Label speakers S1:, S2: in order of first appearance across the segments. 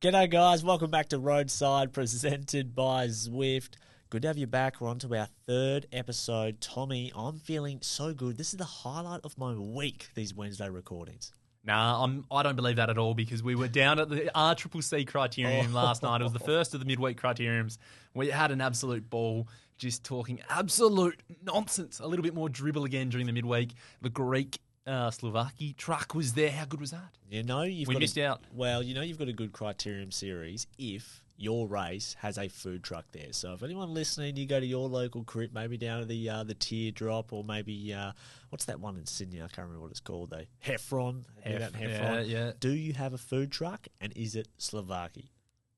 S1: G'day guys, welcome back to Roadside, presented by Zwift. Good to have you back. We're on to our third episode. Tommy, I'm feeling so good. This is the highlight of my week, these Wednesday recordings.
S2: Nah, I don't believe that at all, because we were down at the RCCC criterium last night. It was the first of the midweek criteriums. We had an absolute ball, just talking absolute nonsense. A little bit more dribble again during the midweek. The Greek Slovakia truck was there. How good was that?
S1: You know,
S2: we missed out.
S1: Well, you know you've got a good criterium series if your race has a food truck there. So if anyone listening, you go to your local crit, maybe down to the Teardrop, or maybe what's that one in Sydney? I can't remember what it's called. Heffron.
S2: Yeah.
S1: Do you have a food truck, and is it Slovakia?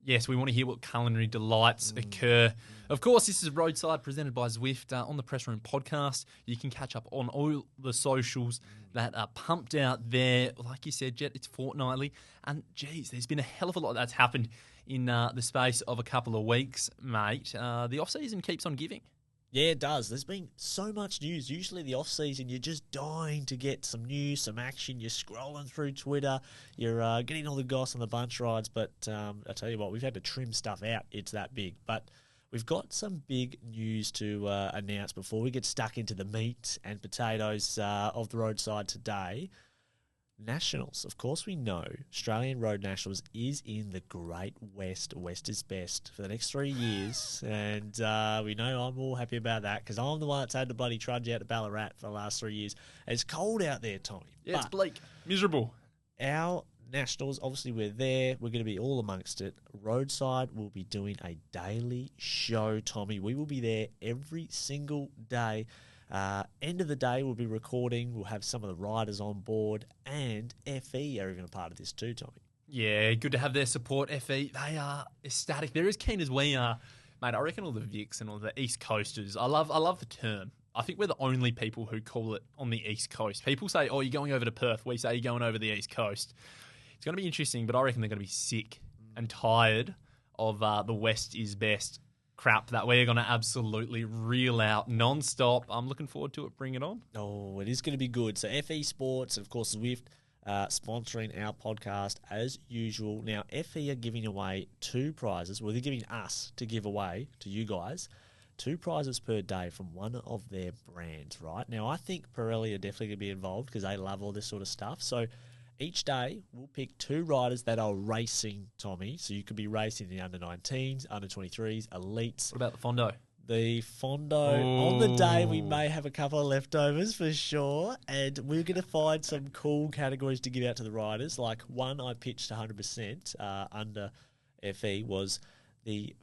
S2: Yes, we want to hear what culinary delights occur. Of course, this is Roadside, presented by Zwift on the Press Room podcast. You can catch up on all the socials that are pumped out there. Like you said, Jet, it's fortnightly. And, geez, there's been a hell of a lot that's happened in the space of a couple of weeks, mate. The off-season keeps on giving.
S1: Yeah, it does. There's been so much news. Usually the off-season, you're just dying to get some news, some action. You're scrolling through Twitter. You're getting all the goss on the bunch rides. But I tell you what, we've had to trim stuff out. It's that big. But we've got some big news to announce before we get stuck into the meat and potatoes of the roadside today. Nationals. Of course, we know Australian Road Nationals is in the Great West. West is best for the next 3 years. And we know I'm all happy about that because I'm the one that's had to bloody trudge out to Ballarat for the last 3 years. It's cold out there, Tommy.
S2: Yeah, it's bleak. Miserable.
S1: Our Nationals, obviously we're there. We're going to be all amongst it. Roadside will be doing a daily show, Tommy. We will be there every single day. End of the day, we'll be recording. We'll have some of the riders on board, and FE are even a part of this too, Tommy.
S2: Yeah, good to have their support, FE. They are ecstatic. They're as keen as we are. Mate, I reckon all the Vics and all the East Coasters, I love the term. I think we're the only people who call it on the East Coast. People say, oh, you're going over to Perth. We say you're going over the East Coast. It's going to be interesting, but I reckon they're going to be sick and tired of the West is best crap that we're going to absolutely reel out non-stop. I'm looking forward to it. Bring it on.
S1: Oh, it is going to be good. So FE Sports, and of course Zwift, sponsoring our podcast as usual. Now, FE are giving away 2 prizes. Well, they're giving us to give away to you guys 2 prizes per day from one of their brands, right? Now, I think Pirelli are definitely going to be involved because they love all this sort of stuff. So each day, we'll pick 2 riders that are racing, Tommy. So you could be racing the under-19s, under-23s, elites.
S2: What about the Fondo?
S1: The Fondo. On the day, we may have a couple of leftovers for sure. And we're going to find some cool categories to give out to the riders. Like one I pitched 100% under FE was the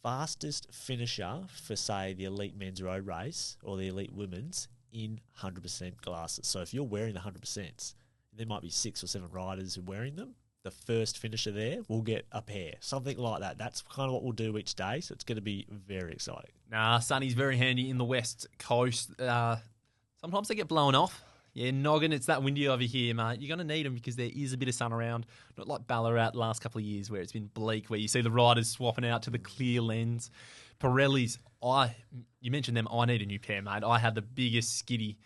S1: fastest finisher for, say, the elite men's road race or the elite women's in 100% glasses. So if you're wearing the 100%, there might be 6 or 7 riders who are wearing them. The first finisher there will get a pair, something like that. That's kind of what we'll do each day, so it's going to be very exciting.
S2: Nah, Sunny's very handy in the West Coast. Sometimes they get blown off. Yeah, noggin, it's that windy over here, mate. You're going to need them because there is a bit of sun around. Not like Ballarat the last couple of years where it's been bleak, where you see the riders swapping out to the clear lens. Pirellis, you mentioned them. I need a new pair, mate. I had the biggest skiddy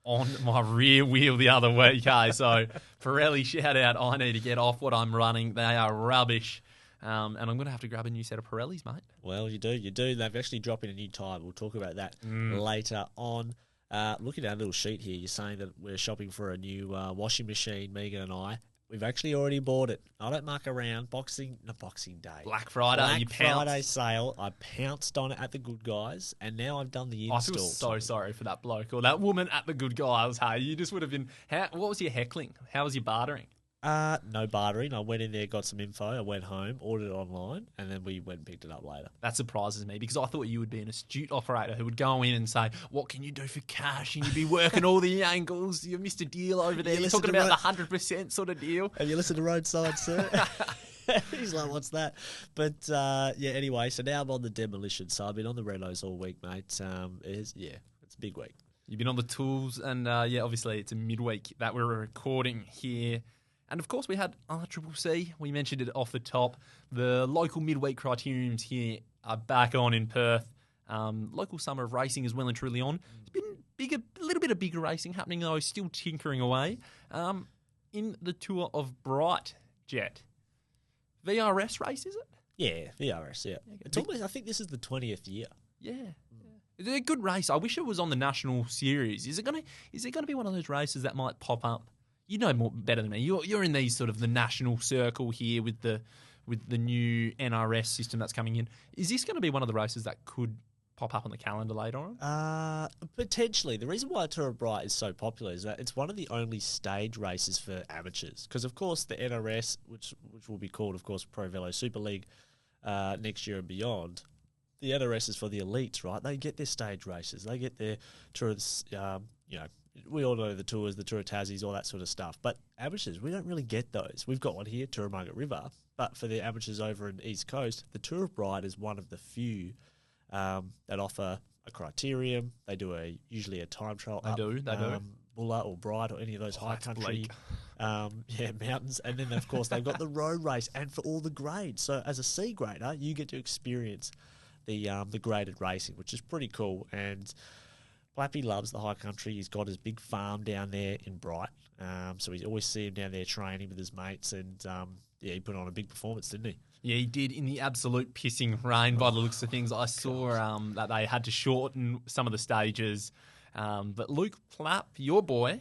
S2: on my rear wheel the other week. Okay, so Pirelli, shout out. I need to get off what I'm running. They are rubbish. And I'm going to have to grab a new set of Pirellis, mate.
S1: Well, you do. They've actually dropped in a new tyre. We'll talk about that later on. Look at our little sheet here. You're saying that we're shopping for a new washing machine, Megan and I. We've actually already bought it. I don't muck around. Not Boxing Day.
S2: Black Friday,
S1: Friday sale. I pounced on it at the Good Guys, and now I've done the install.
S2: I feel so sorry for that bloke or that woman at the Good Guys. Hey, you just would have been... what was your heckling? How was your bartering?
S1: No bartering. I went in there, got some info. I went home, ordered it online, and then we went and picked it up later.
S2: That surprises me because I thought you would be an astute operator who would go in and say, what can you do for cash? And you'd be working all the angles. You missed a deal over there. You're talking about the 100% sort of deal.
S1: Have you listened to Roadside, sir? He's like, what's that? But, anyway, so now I'm on the demolition. So I've been on the Renos all week, mate. It's a big week.
S2: You've been on the tools and, obviously it's a midweek that we're recording here. And, of course, we had RCCC. We mentioned it off the top. The local midweek criteriums here are back on in Perth. Local summer of racing is well and truly on. It's been a little bit of bigger racing happening, though, still tinkering away. In the Tour of Bright, Jet. VRS race, is it?
S1: Yeah, VRS, yeah. It's almost, I think this is the 20th year.
S2: Yeah. It's a good race. I wish it was on the national series. Is it gonna be one of those races that might pop up? You know more better than me. You're in these sort of the national circle here with the new NRS system that's coming in. Is this going to be one of the races that could pop up on the calendar later on?
S1: Potentially. The reason why Tour of Bright is so popular is that it's one of the only stage races for amateurs. Because, of course, the NRS, which will be called, of course, Pro Velo Super League next year and beyond, the NRS is for the elites, right? They get their stage races. They get their tours, we all know the tours, the Tour of Tassies, all that sort of stuff. But amateurs, we don't really get those. We've got one here, Tour of Margaret River. But for the amateurs over in the East Coast, the Tour of Bright is one of the few that offer a criterium. They do usually a time trial.
S2: They do.
S1: Bulla or Bright or any of those high country mountains. And then, of course, they've got the road race and for all the grades. So as a C grader, you get to experience the graded racing, which is pretty cool. And Plappy loves the high country. He's got his big farm down there in Bright. So we always see him down there training with his mates. And, he put on a big performance, didn't he?
S2: Yeah, he did in the absolute pissing rain by the looks of things. I saw that they had to shorten some of the stages. But Luke Plapp, your boy,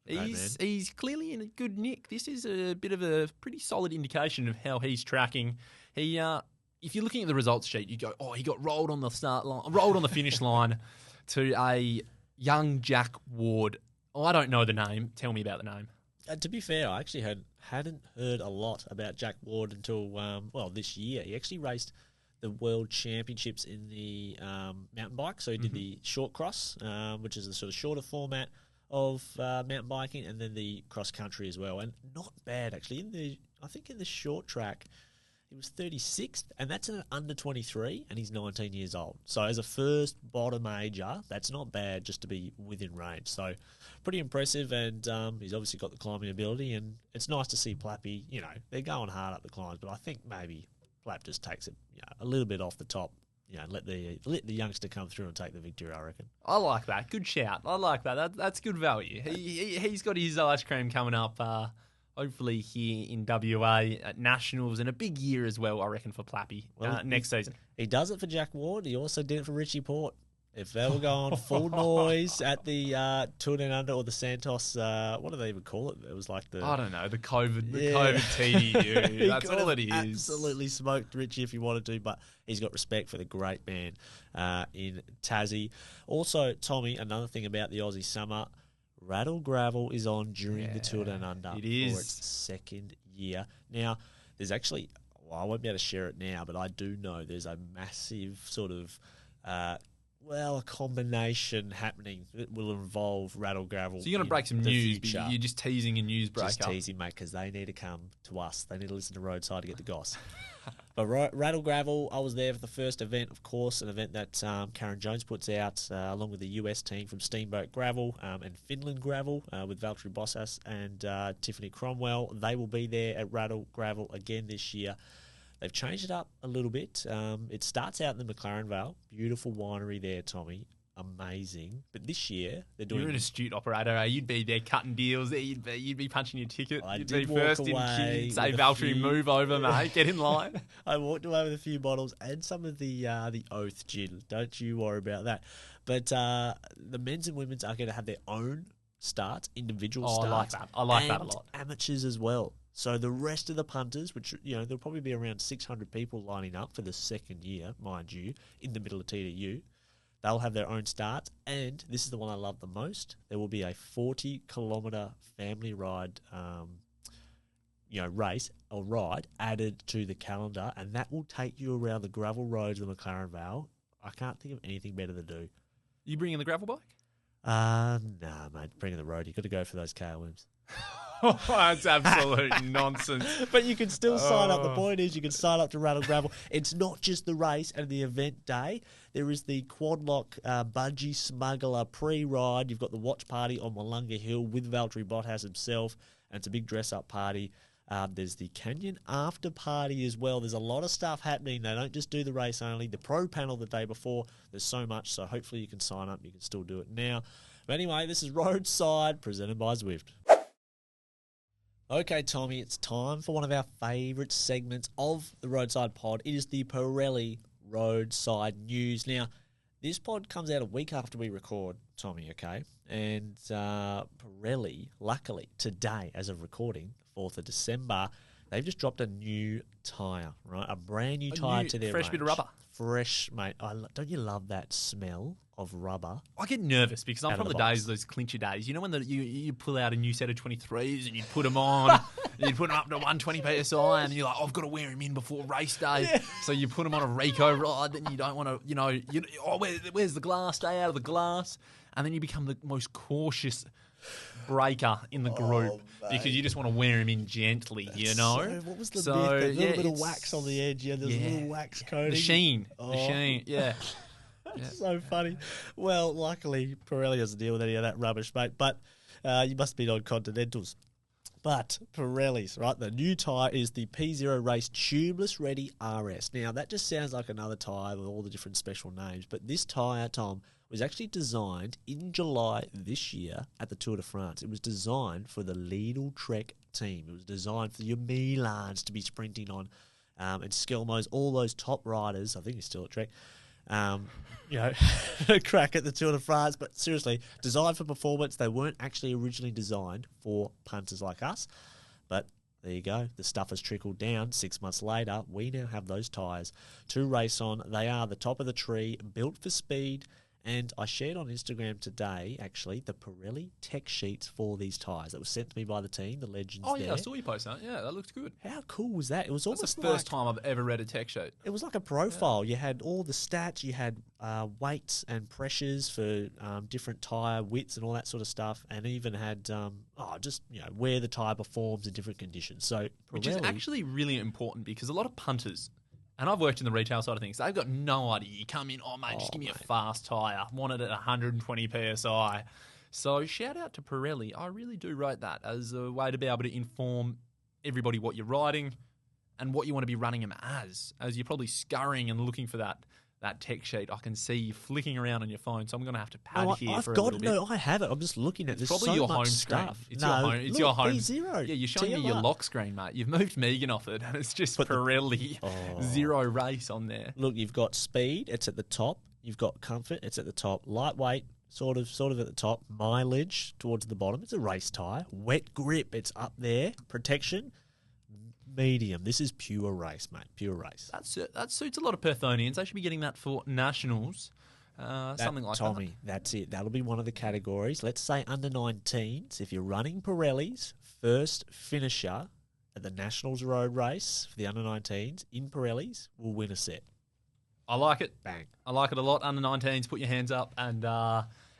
S2: he's clearly in a good nick. This is a bit of a pretty solid indication of how he's tracking. He, if you're looking at the results sheet, you go, he got rolled on the finish line to a young Jack Ward. I don't know the name. Tell me about the name.
S1: To be fair, I actually hadn't heard a lot about Jack Ward until, this year. He actually raced the World Championships in the mountain bike. So he did the short cross, which is the sort of shorter format of mountain biking, and then the cross country as well. And not bad, actually. I think in the short track, he was 36th, and that's an under 23, and he's 19 years old. So as a first bottom major, that's not bad just to be within range. So pretty impressive, and he's obviously got the climbing ability, and it's nice to see Plappy, they're going hard up the climbs, but I think maybe Plapp just takes it a little bit off the top, let the youngster come through and take the victory, I reckon.
S2: I like that. Good shout. I like that. That's good value. He's got his ice cream coming up hopefully here in WA at Nationals, and a big year as well, I reckon, for Plappy next season.
S1: He does it for Jack Ward. He also did it for Richie Port. If they were going full noise at the Tour Down Under or the Santos, what do they even call it? It was like
S2: I don't know, the COVID TDU. That's all it is.
S1: Absolutely smoked Richie if he wanted to, but he's got respect for the great man in Tassie. Also, Tommy, another thing about the Aussie summer, Rattle Gravel is on during the Tour Down Under for its second year. Now, there's actually, I won't be able to share it now, but I do know there's a massive sort of, a combination happening that will involve Rattle Gravel.
S2: So you're going to break some news, but you're just teasing a news breakup.
S1: Just teasing, mate, because they need to come to us. They need to listen to Roadside to get the goss. But Rattle Gravel, I was there for the first event, of course, an event that Karen Jones puts out along with the US team from Steamboat Gravel and Finland Gravel with Valtteri Bottas and Tiffany Cromwell. They will be there at Rattle Gravel again this year. They've changed it up a little bit. It starts out in the McLaren Vale. Beautiful winery there, Tommy. Amazing. But this year, they're doing...
S2: You're an astute operator. You'd be there cutting deals. You'd be punching your ticket.
S1: You'd
S2: be first in queue. Say, Valtteri, move over, mate. Get in line.
S1: I walked away with a few bottles and some of the Oath gin. Don't you worry about that. But the men's and women's are going to have their own starts, individual starts.
S2: I like that a lot.
S1: Amateurs as well. So the rest of the punters, which, there'll probably be around 600 people lining up for the second year, mind you, in the middle of TDU. They'll have their own starts, and this is the one I love the most. There will be a 40-kilometre family ride, race or ride added to the calendar, and that will take you around the gravel roads of the McLaren Vale. I can't think of anything better to do.
S2: You bringing the gravel bike?
S1: Nah, mate. Bringing the road. You've got to go for those KOMs.
S2: That's absolute nonsense.
S1: But you can still sign up. The point is you can sign up to Rattle Gravel. It's not just the race and the event day. There is the Quad Lock Budgie Smuggler pre-ride. You've got the watch party on Willunga Hill with Valtteri Bottas himself, and it's a big dress-up party. There's the Canyon after party as well. There's a lot of stuff happening. They don't just do the race only. The pro panel the day before. There's so much, so hopefully you can sign up. You can still do it now. But anyway, this is Roadside, presented by Zwift. Okay, Tommy, it's time for one of our favourite segments of the Roadside Pod. It is the Pirelli Roadside News. Now, this pod comes out a week after we record, Tommy, okay? And Pirelli, luckily, today, as of recording, 4th of December, they've just dropped a new tyre, right? A brand new tyre to their
S2: fresh
S1: range.
S2: bit of rubber.
S1: Fresh, mate. Don't you love that smell of rubber?
S2: I get nervous because I'm
S1: Out
S2: from
S1: of
S2: the
S1: the box.
S2: days, those clincher days. You know when you pull out a new set of 23s and you put them on, and you put them up to 120 PSI, and you're like, I've got to wear them in before race day.
S1: Yeah.
S2: So you put them on a REMCO ride, then you don't want to, where's the glass? Stay out of the glass. And then you become the most cautious breaker in the group because you just want to wear them in gently, you know?
S1: So, what was the myth? That little bit of wax on the edge. Yeah, there's a little wax coating.
S2: The sheen.
S1: Oh.
S2: The sheen, yeah.
S1: That's so funny. Well, luckily, Pirelli doesn't deal with any of that rubbish, mate. But you must be on Continentals. But Pirelli's, right? The new tyre is the P0 Race Tubeless Ready RS. Now, that just sounds like another tyre with all the different special names. But this tyre, Tom, was actually designed in July this year at the Tour de France. It was designed for the Lidl Trek team. It was designed for your Milans to be sprinting on, and Skelmos, all those top riders. I think he's still at Trek. Crack at the Tour de France. But seriously, designed for performance. They weren't actually originally designed for punters like us. But there you go. The stuff has trickled down. 6 months later, we now have those tyres to race on. They are the top of the tree, built for speed. And I shared on Instagram today, actually, the Pirelli tech sheets for these tyres that was sent to me by the team, the legends there.
S2: Oh, yeah, I saw you post that. Yeah, that looks good.
S1: How cool was that? It was
S2: That's
S1: almost
S2: the first time I've ever read a tech sheet.
S1: It was like a profile. Yeah. You had all the stats. You had weights and pressures for different tyre widths and all that sort of stuff, and even had where the tyre performs in different conditions. So
S2: Which is actually really important because a lot of punters, and I've worked in the retail side of things, they've got no idea. You come in, just give me a fast tyre. Want it at 120 PSI. So shout out to Pirelli. I really do rate that as a way to be able to inform everybody what you're riding and what you want to be running them as you're probably scurrying and looking for that tech sheet. I can see you flicking around on your phone, so I'm going to have to pad here for a little bit.
S1: No, I have it. I'm just looking at this.
S2: Probably
S1: so
S2: your
S1: much
S2: home
S1: stuff.
S2: screen. It's your home.
S1: B0.
S2: Yeah, you're showing me your lock screen, mate. You've moved Megan off it, and it's just Pirelli zero race on there.
S1: Look, you've got speed. It's at the top. You've got comfort. It's at the top. Lightweight, sort of at the top. Mileage towards the bottom. It's a race tyre. Wet grip. It's up there. Protection. Medium. This is pure race, mate. Pure race.
S2: That suits a lot of Perthonians. They should be getting that for nationals. Something like that.
S1: Tommy, that's it. That'll be one of the categories. Let's say under 19s. If you're running Pirellis, first finisher at the Nationals road race for the under 19s in Pirellis will win a set.
S2: I like it.
S1: Bang.
S2: I like it a lot. Under 19s, put your hands up and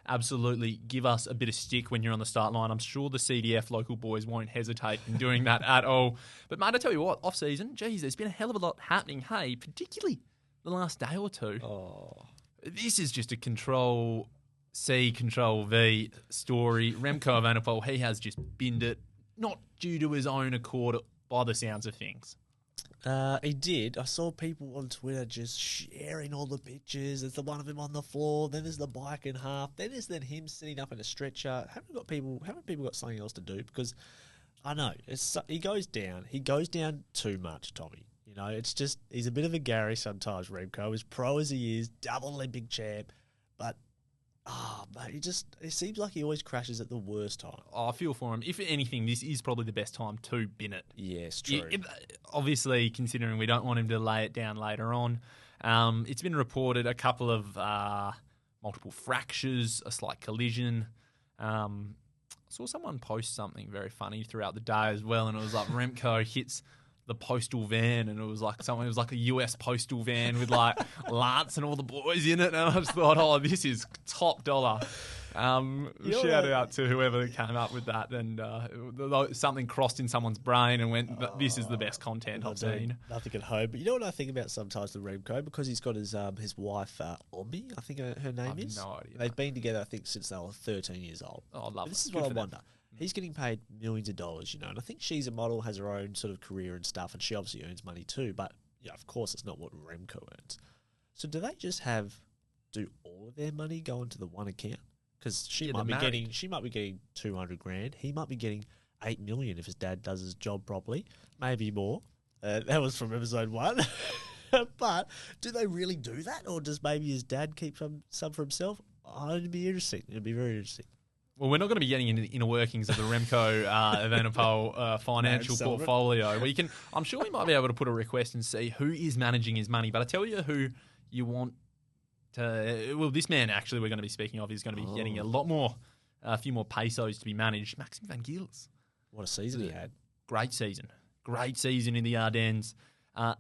S2: absolutely give us a bit of stick when you're on the start line. I'm sure the CDF local boys won't hesitate in doing that at all. But, mate, I tell you what, off-season, geez, there's been a hell of a lot happening. Hey, particularly the last day or two.
S1: Oh.
S2: This is just a Control C, Control V story. REMCO EVENEPOEL, he has just binned it, not due to his own accord by the sounds of things.
S1: He did. I saw people on Twitter just sharing all the pictures. There's the one of him on the floor. Then there's the bike in half. Then there's him sitting up in a stretcher. Haven't people got something else to do? Because I know he goes down. He goes down too much, Tommy. You know, it's just he's a bit of a Gary sometimes. REMCO, as pro as he is, double Olympic champ, but. Mate, it seems like he always crashes at the worst time.
S2: I feel for him. If anything, this is probably the best time to bin it.
S1: Yes, true.
S2: Obviously, considering we don't want him to lay it down later on. It's been reported a couple of multiple fractures, a slight collision. I saw someone post something very funny throughout the day as well, and it was like REMCO hits the postal van, and it was like a US postal van with like Lance and all the boys in it, and I just thought, this is top dollar. Shout out to whoever came up with that, and something crossed in someone's brain and went, this is the best content I've seen.
S1: Nothing at home. But you know what I think about sometimes the REMCO, because he's got his wife, Omi, I think her name is.
S2: No idea.
S1: They've been together, I think, since they were 13 years old.
S2: Oh, I love it.
S1: This is what I wonder. He's getting paid millions of dollars, and I think she's a model, has her own sort of career and stuff, and she obviously earns money too, but of course it's not what REMCO earns. So do they just do all of their money go into the one account? Because she might be getting $200,000, he might be getting 8 million if his dad does his job properly, maybe more. That was from episode 1. But do they really do that, or does maybe his dad keep some for himself? It'd be interesting. It'd be very interesting.
S2: Well, we're not going to be getting into the inner workings of the REMCO EVENEPOEL financial portfolio. I'm sure we might be able to put a request and see who is managing his money. But I tell you who you want to. Well, this man actually we're going to be speaking of is going to be getting a few more pesos to be managed. Maxim van Gils.
S1: What a season he had!
S2: Great season in the Ardennes.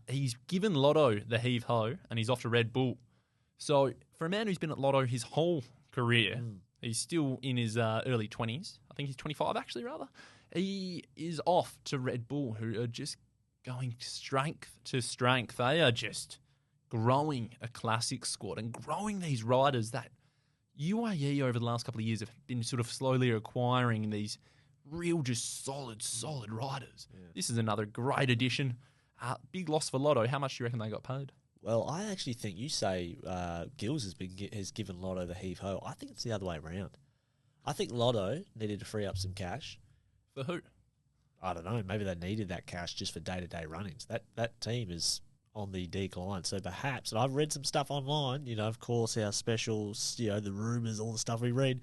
S2: He's given Lotto the heave-ho, and he's off to Red Bull. So for a man who's been at Lotto his whole career, he's still in his early 20s. I think he's 25, actually, rather. He is off to Red Bull, who are just going strength to strength. They are just growing a classic squad and growing these riders that UAE over the last couple of years have been sort of slowly acquiring these real, just solid riders. Yeah. This is another great addition. Big loss for Lotto. How much do you reckon they got paid?
S1: Well, I actually think you say Gills has given Lotto the heave-ho. I think it's the other way around. I think Lotto needed to free up some cash.
S2: For who?
S1: I don't know. Maybe they needed that cash just for day-to-day runnings. That team is on the decline. So perhaps, and I've read some stuff online, of course, our specials, the rumours, all the stuff we read.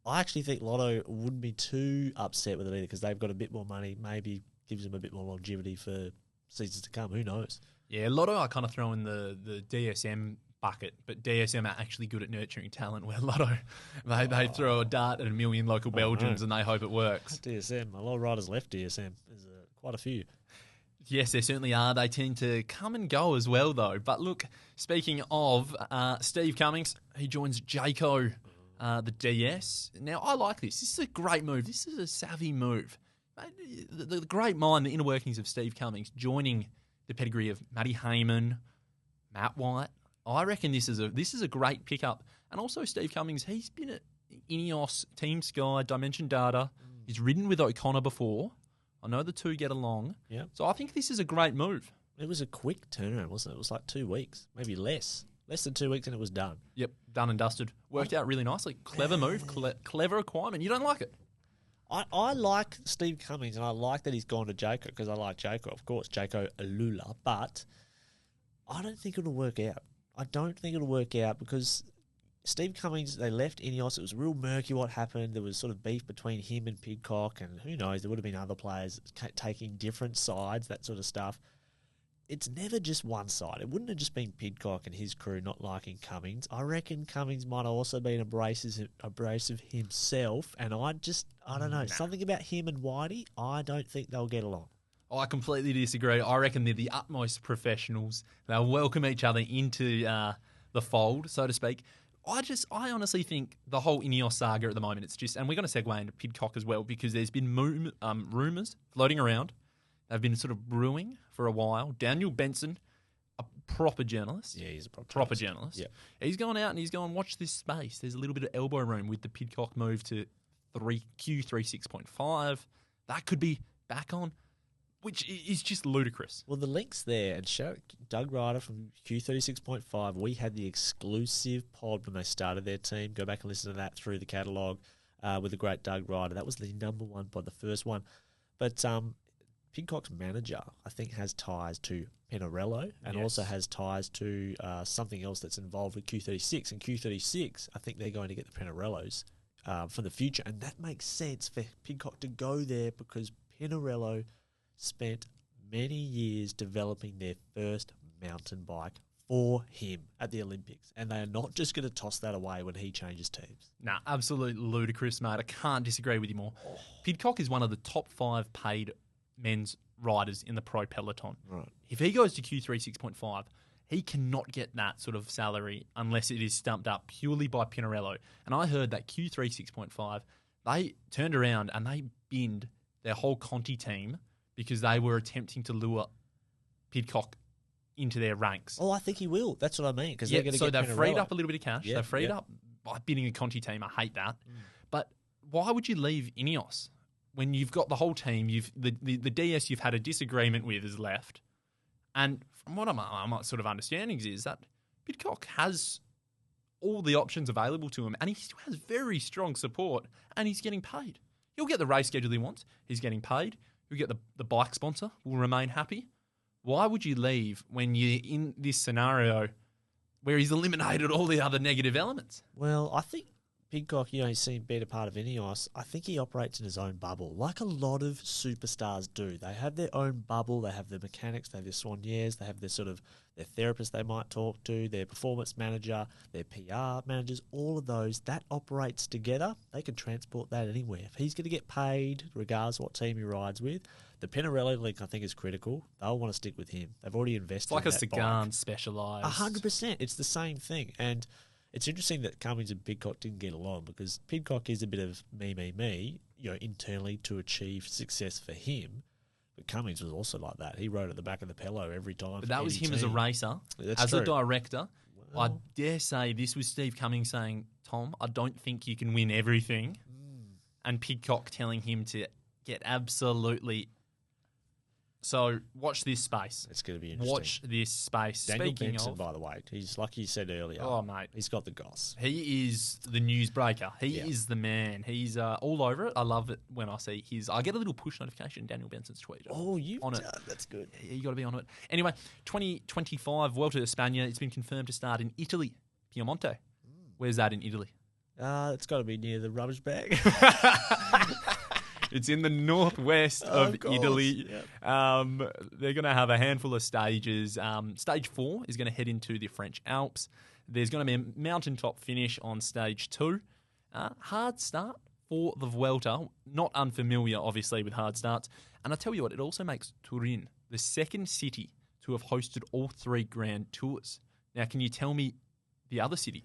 S1: I actually think Lotto wouldn't be too upset with it either because they've got a bit more money, maybe gives them a bit more longevity for seasons to come. Who knows? Yeah,
S2: Lotto I kind of throw in the DSM bucket, but DSM are actually good at nurturing talent where Lotto, they throw a dart at a million local Belgians and they hope it works.
S1: DSM, a lot of riders left DSM. There's quite a few.
S2: Yes, there certainly are. They tend to come and go as well, though. But look, speaking of Steve Cummings, he joins Jayco, the DS. Now, I like this. This is a great move. This is a savvy move. The great mind, the inner workings of Steve Cummings joining the pedigree of Matty Hayman, Matt White. I reckon this is a great pickup. And also Steve Cummings, he's been at Ineos, Team Sky, Dimension Data. He's ridden with O'Connor before. I know the two get along.
S1: Yeah.
S2: So I think this is a great move.
S1: It was a quick turnaround, wasn't it? It was like 2 weeks, maybe less. Less than 2 weeks and it was done.
S2: Yep, done and dusted. Worked out really nicely. Clever move, clever acquirement. You don't like it?
S1: I like Steve Cummings and I like that he's gone to Jayco because I like Jayco, of course, Jayco Alula, but I don't think it'll work out. I don't think it'll work out because Steve Cummings, they left Ineos. It was real murky what happened. There was sort of beef between him and Pidcock, and who knows, there would have been other players taking different sides, that sort of stuff. It's never just one side. It wouldn't have just been Pidcock and his crew not liking Cummings. I reckon Cummings might have also been abrasive himself, and I don't know. Something about him and Whitey, I don't think they'll get along.
S2: I completely disagree. I reckon they're the utmost professionals. They'll welcome each other into the fold, so to speak. I honestly think the whole Ineos saga at the moment, it's just, and we're going to segue into Pidcock as well, because there's been rumours floating around. They've been sort of brewing for a while. Daniel Benson, a proper journalist.
S1: Yeah, he's a
S2: proper journalist.
S1: Yeah.
S2: He's gone out and he's gone, watch this space. There's a little bit of elbow room with the Pidcock move to Q36.5. That could be back on, which is just ludicrous.
S1: Well, the link's there. And Doug Ryder from Q36.5, we had the exclusive pod when they started their team. Go back and listen to that through the catalogue with the great Doug Ryder. That was the number one pod, the first one. But Pidcock's manager, I think, has ties to Pinarello and also has ties to something else that's involved with Q36. And Q36, I think they're going to get the Pinarellos for the future. And that makes sense for Pidcock to go there because Pinarello spent many years developing their first mountain bike for him at the Olympics. And they are not just going to toss that away when he changes teams.
S2: Nah, absolutely ludicrous, mate. I can't disagree with you more. Pidcock is one of the top 5 paid men's riders in the pro peloton.
S1: Right.
S2: If he goes to Q36.5, he cannot get that sort of salary unless it is stumped up purely by Pinarello. And I heard that Q36.5, they turned around and they binned their whole Conti team because they were attempting to lure Pidcock into their ranks.
S1: Oh, I think he will. That's what I mean. Because they're going to get
S2: they've freed up a little bit of cash.
S1: Yeah,
S2: they've freed up by bidding a Conti team. I hate that. But why would you leave Ineos when you've got the whole team? The DS you've had a disagreement with is left. And from what I'm sort of understanding is that Pidcock has all the options available to him and he still has very strong support and he's getting paid. He'll get the race schedule he wants. He's getting paid. He'll get the bike sponsor. Will remain happy. Why would you leave when you're in this scenario where he's eliminated all the other negative elements?
S1: Well, I think Pidcock, he's seen better part of Ineos. I think he operates in his own bubble, like a lot of superstars do. They have their own bubble. They have their mechanics. They have their soigneurs. They have their therapist they might talk to, their performance manager, their PR managers, all of those. That operates together. They can transport that anywhere. If he's going to get paid, regardless of what team he rides with, the Pinarello link, I think, is critical. They'll want to stick with him. They've already invested in that
S2: It's like a Sagan specialised.
S1: 100%. It's the same thing. And it's interesting that Cummings and Pidcock didn't get along because Pidcock is a bit of me, internally to achieve success for him. But Cummings was also like that. He rode at the back of the pillow every time.
S2: But that was him as a racer.
S1: That's
S2: true.
S1: A
S2: director,
S1: well,
S2: I dare say this was Steve Cummings saying, Tom, I don't think you can win everything. And Pidcock telling him to get absolutely... So watch this space.
S1: It's going to be interesting.
S2: Watch this space.
S1: Daniel
S2: Speaking
S1: Benson,
S2: of,
S1: by the way, he's like you said earlier.
S2: Oh, mate.
S1: He's got the goss.
S2: He is the newsbreaker. He is the man. He's all over it. I love it when I see his... I get a little push notification, Daniel Benson's tweet.
S1: Oh, you've
S2: on
S1: done
S2: it.
S1: That's good.
S2: You got to be on it. Anyway, 2025 Vuelta a España. It's been confirmed to start in Italy, Piemonte. Where's that in Italy?
S1: It's got to be near the rubbish bag.
S2: It's in the northwest of Italy.
S1: Yep.
S2: They're going to have a handful of stages. Stage 4 is going to head into the French Alps. There's going to be a mountaintop finish on stage 2. Hard start for the Vuelta. Not unfamiliar, obviously, with hard starts. And I tell you what, it also makes Turin the second city to have hosted all 3 Grand Tours. Now, can you tell me the other city?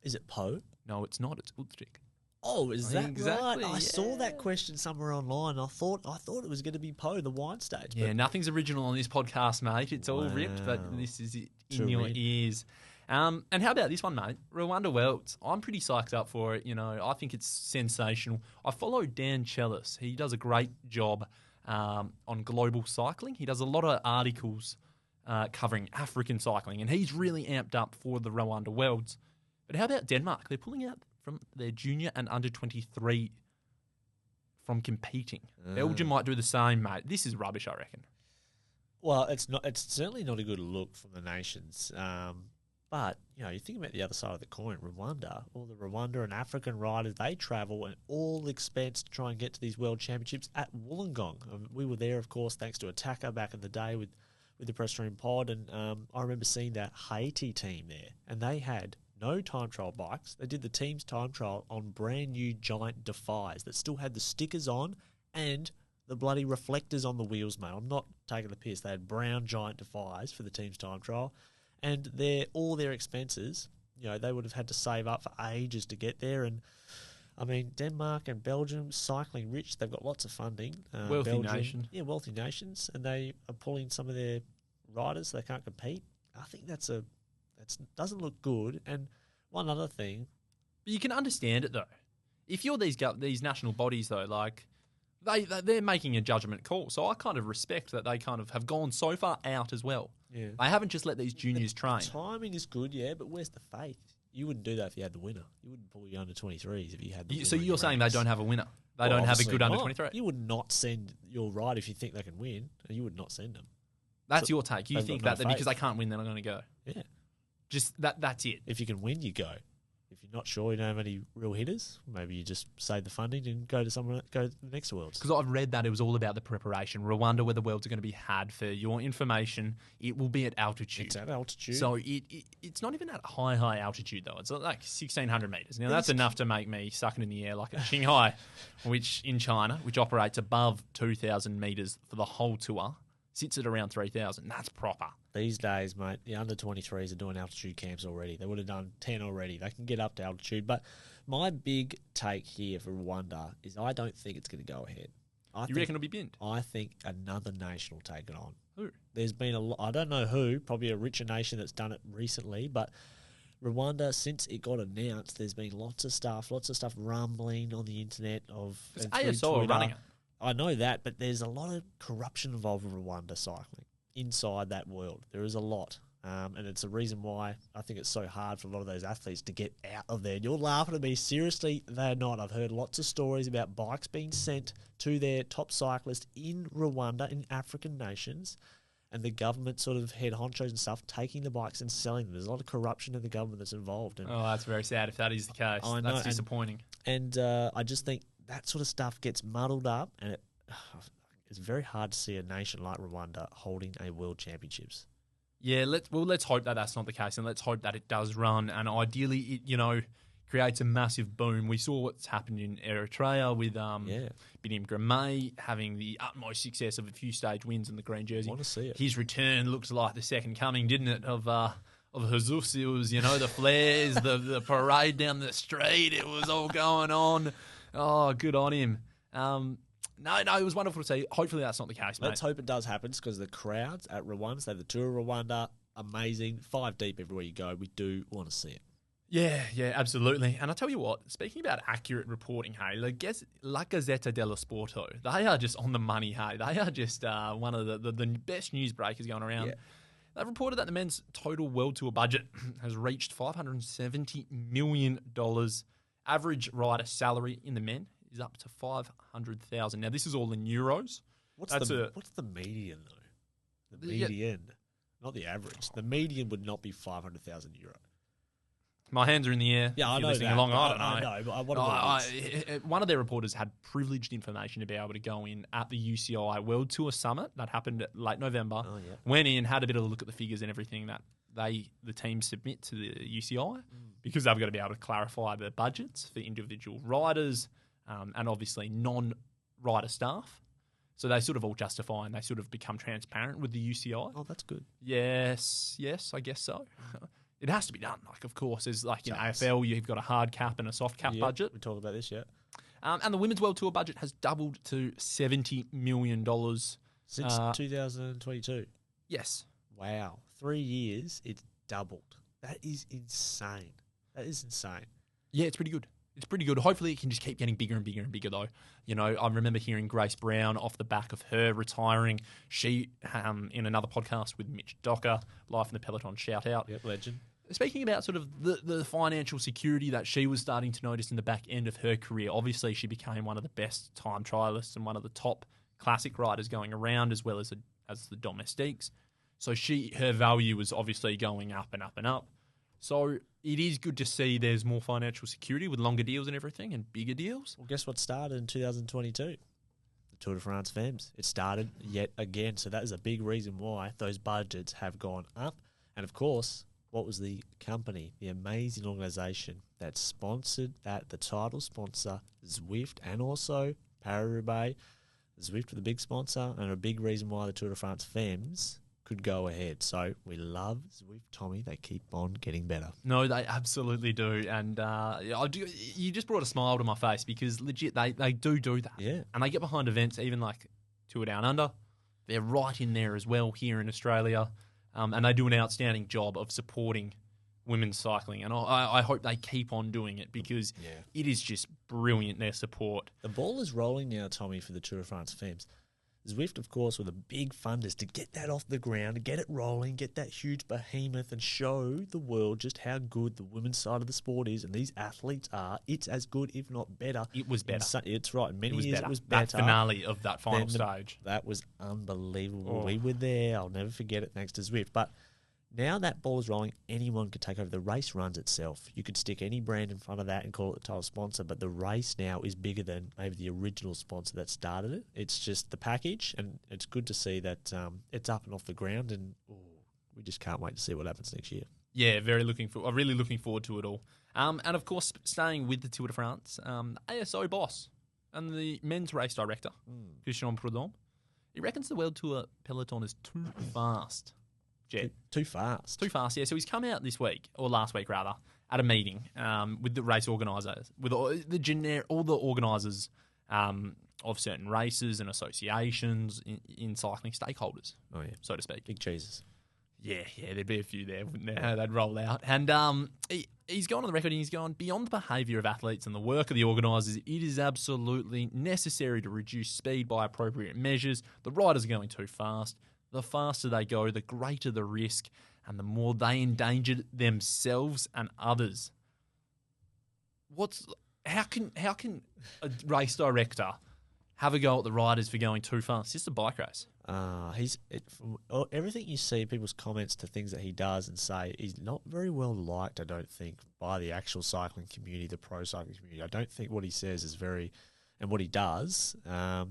S1: Is it Po?
S2: No, it's not. It's Utrecht.
S1: Oh, is that
S2: Exactly,
S1: right? I
S2: yeah.
S1: saw that question somewhere online. I thought it was going to be Po, the wine stage.
S2: Yeah,
S1: but
S2: nothing's original on this podcast, mate. It's all ripped, but this is it in your ears. And how about this one, mate? Rwanda Worlds. I'm pretty psyched up for it. I think it's sensational. I follow Dan Chellis. He does a great job on global cycling. He does a lot of articles covering African cycling, and he's really amped up for the Rwanda Worlds. But how about Denmark? They're pulling out from their junior and under 23 from competing. Belgium might do the same, mate. This is rubbish, I reckon.
S1: Well, it's not. It's certainly not a good look from the nations. But you think about the other side of the coin. Rwanda, all the Rwanda and African riders, they travel at all expense to try and get to these World Championships at Wollongong. We were there, of course, thanks to Attacker back in the day with the Press Room Pod, and I remember seeing that Haiti team there, and they had no time trial bikes. They did the team's time trial on brand new giant Defies that still had the stickers on and the bloody reflectors on the wheels, mate. I'm not taking the piss. They had brown giant Defies for the team's time trial, and all their expenses, they would have had to save up for ages to get there. And I mean, Denmark and Belgium, cycling rich, they've got lots of funding.
S2: Wealthy nation.
S1: Yeah, wealthy nations, and they are pulling some of their riders so they can't compete. I think that doesn't look good. And one other thing,
S2: but you can understand it though. If you're these national bodies though, like they're making a judgment call, so I kind of respect that they kind of have gone so far out as well.
S1: Yeah,
S2: they haven't just let these juniors train.
S1: The timing is good, yeah, but where's the faith? You wouldn't do that if you had the winner. You wouldn't pull your under 23s if you had the winner.
S2: So you're saying they don't have a winner? They don't have a good under 23?
S1: You would not send your ride if you think they can win. You would not send them.
S2: That's your take. You think that because they can't win, they're not going to go.
S1: Yeah.
S2: Just that's it.
S1: If you can win, you go. If you're not sure you don't have any real hitters, maybe you just save the funding and go to the next Worlds.
S2: Because I've read that it was all about the preparation. Rwanda, where the Worlds are going to be had, for your information, it will be at altitude.
S1: It's at altitude.
S2: So it's not even at high altitude, though. It's like 1,600 metres. Now, that's enough to make me suck it in the air like a Shanghai, which in China, which operates above 2,000 metres for the whole tour, sits at around 3,000. That's proper.
S1: These days, mate, the under 23s are doing altitude camps already. They would have done 10 already. They can get up to altitude. But my big take here for Rwanda is I don't think it's going to go ahead.
S2: You reckon it'll be binned?
S1: I think another nation will take it on.
S2: Who?
S1: There's been I don't know who, probably a richer nation that's done it recently, but Rwanda, since it got announced, there's been lots of stuff rumbling on the internet of...
S2: It's ASO running it.
S1: I know that, but there's a lot of corruption involved with Rwanda cycling inside that world. There is a lot. And it's a reason why I think it's so hard for a lot of those athletes to get out of there. And you're laughing at me. Seriously, they're not. I've heard lots of stories about bikes being sent to their top cyclists in Rwanda, in African nations, and the government sort of head honchos and stuff taking the bikes and selling them. There's a lot of corruption in the government that's involved. And
S2: that's very sad if that is the case.
S1: I know,
S2: that's disappointing.
S1: And I just think that sort of stuff gets muddled up, and it's very hard to see a nation like Rwanda holding a world championships.
S2: Yeah, let's hope that that's not the case, and let's hope that it does run, and ideally it, creates a massive boom. We saw what's happened in Eritrea with Binim Gramay having the utmost success of a few stage wins in the green jersey.
S1: I want to see it.
S2: His return looked like the second coming, didn't it, of Jesus? It was, the flares, the parade down the street. It was all going on. Oh, good on him. No, it was wonderful to see. Hopefully that's not the case, mate.
S1: Let's hope it does happen, because the crowds at Rwanda, so the Tour of Rwanda, amazing. 5 deep everywhere you go. We do want to see it.
S2: Yeah, absolutely. And I'll tell you what, speaking about accurate reporting, hey, La Gazzetta dello Sporto, they are just on the money, hey. They are just one of the best newsbreakers going around. Yeah. They've reported that the men's total World Tour budget has reached $570 million. Average rider salary in the men is up to $500,000. Now, this is all in euros.
S1: What's the median, though? The median, not the average. The median would not be €500,000.
S2: My hands are in the air.
S1: Yeah, I know that.
S2: Along, I don't know.
S1: I know, but I wonder
S2: one of their reporters had privileged information to be able to go in at the UCI World Tour Summit that happened at late November. Oh, yeah. Went in, had a bit of a look at the figures and everything that the team submit to the UCI because they've got to be able to clarify the budgets for individual riders and obviously non-rider staff. So they sort of all justify and they sort of become transparent with the UCI.
S1: Oh, that's good.
S2: Yes, I guess so. It has to be done. Like, of course, there's like in AFL, you've got a hard cap and a soft cap budget.
S1: We talked about this, yeah.
S2: And the Women's World Tour budget has doubled to $70 million.
S1: Since 2022?
S2: Yes.
S1: Wow. 3 years, it's doubled. That is insane.
S2: Yeah, it's pretty good. Hopefully it can just keep getting bigger and bigger and bigger, though. I remember hearing Grace Brown off the back of her retiring. She, in another podcast with Mitch Docker, Life in the Peloton, shout out.
S1: Yep, legend.
S2: Speaking about sort of the financial security that she was starting to notice in the back end of her career, obviously she became one of the best time trialists and one of the top classic riders going around, as well as the domestiques. So her value was obviously going up and up and up. So it is good to see there's more financial security with longer deals and everything and bigger deals.
S1: Well, guess what started in 2022? The Tour de France Femmes. It started yet again. So that is a big reason why those budgets have gone up. And of course, what was the company, the amazing organisation that sponsored that, the title sponsor, Zwift, and also Paris-Roubaix. Zwift were the big sponsor and a big reason why the Tour de France Femmes could go ahead. So we love Zwift, Tommy. They keep on getting better.
S2: No, they absolutely do. And you just brought a smile to my face because legit, they do that.
S1: Yeah.
S2: And they get behind events, even like Tour Down Under. They're right in there as well here in Australia. And they do an outstanding job of supporting women's cycling. And I hope they keep on doing it because it is just brilliant, their support.
S1: The ball is rolling now, Tommy, for the Tour de France Femmes. Zwift, of course, were the big funders to get that off the ground, to get it rolling, get that huge behemoth and show the world just how good the women's side of the sport is and these athletes are. It's as good, if not better.
S2: It was better.
S1: It's right. In many years it was better.
S2: That finale of that final stage.
S1: That was unbelievable. Oh. We were there. I'll never forget it thanks to Zwift. But now that ball is rolling, anyone could take over. The race runs itself. You could stick any brand in front of that and call it the title sponsor, but the race now is bigger than maybe the original sponsor that started it. It's just the package, and it's good to see that it's up and off the ground, and we just can't wait to see what happens next year.
S2: Yeah, really looking forward to it all. And of course, staying with the Tour de France, ASO boss and the men's race director, Christian Prudhomme, he reckons the World Tour peloton is too fast. Jet.
S1: Too fast.
S2: Too fast, yeah. So he's come out this week, or last week rather, at a meeting with the race organisers, with all the organisers of certain races and associations in cycling, stakeholders, so to speak.
S1: Big cheeses.
S2: Yeah, there'd be a few there, wouldn't there? They'd roll out. And he's gone on the record and he's gone, beyond the behaviour of athletes and the work of the organisers, it is absolutely necessary to reduce speed by appropriate measures. The riders are going too fast. The faster they go, the greater the risk. and the more they endangered themselves and others. How can a race director have a go at the riders for going too fast? It's just a bike race.
S1: From everything you see, people's comments to things that he does and say, he's not very well liked, I don't think, by the actual cycling community, the pro cycling community. I don't think what he says is very, and what he does,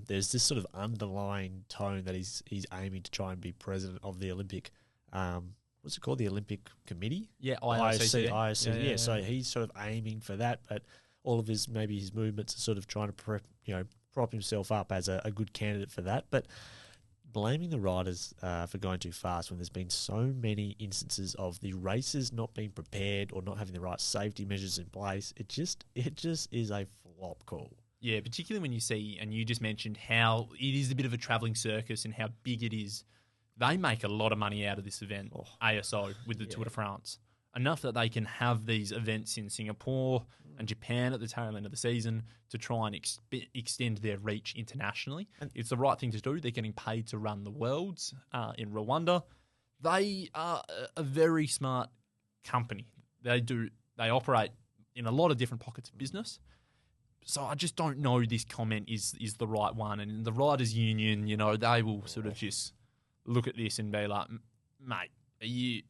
S1: there's this sort of underlying tone that he's aiming to try and be president of the Olympic, what's it called, the Olympic Committee?
S2: Yeah,
S1: IOC. Yeah. So he's sort of aiming for that, but all of his movements are sort of trying to prop himself up as a good candidate for that. But blaming the riders for going too fast when there's been so many instances of the races not being prepared or not having the right safety measures in place, it just is a flop call.
S2: Yeah, particularly when you see, and you just mentioned how it is a bit of a travelling circus and how big it is. They make a lot of money out of this event, ASO, with the Tour de France. Enough that they can have these events in Singapore and Japan at the tail end of the season to try and extend their reach internationally. And it's the right thing to do. They're getting paid to run the Worlds in Rwanda. They are a very smart company. They operate in a lot of different pockets of business. So I just don't know this comment is the right one. And the Riders Union, they will sort of just look at this and be like, mate,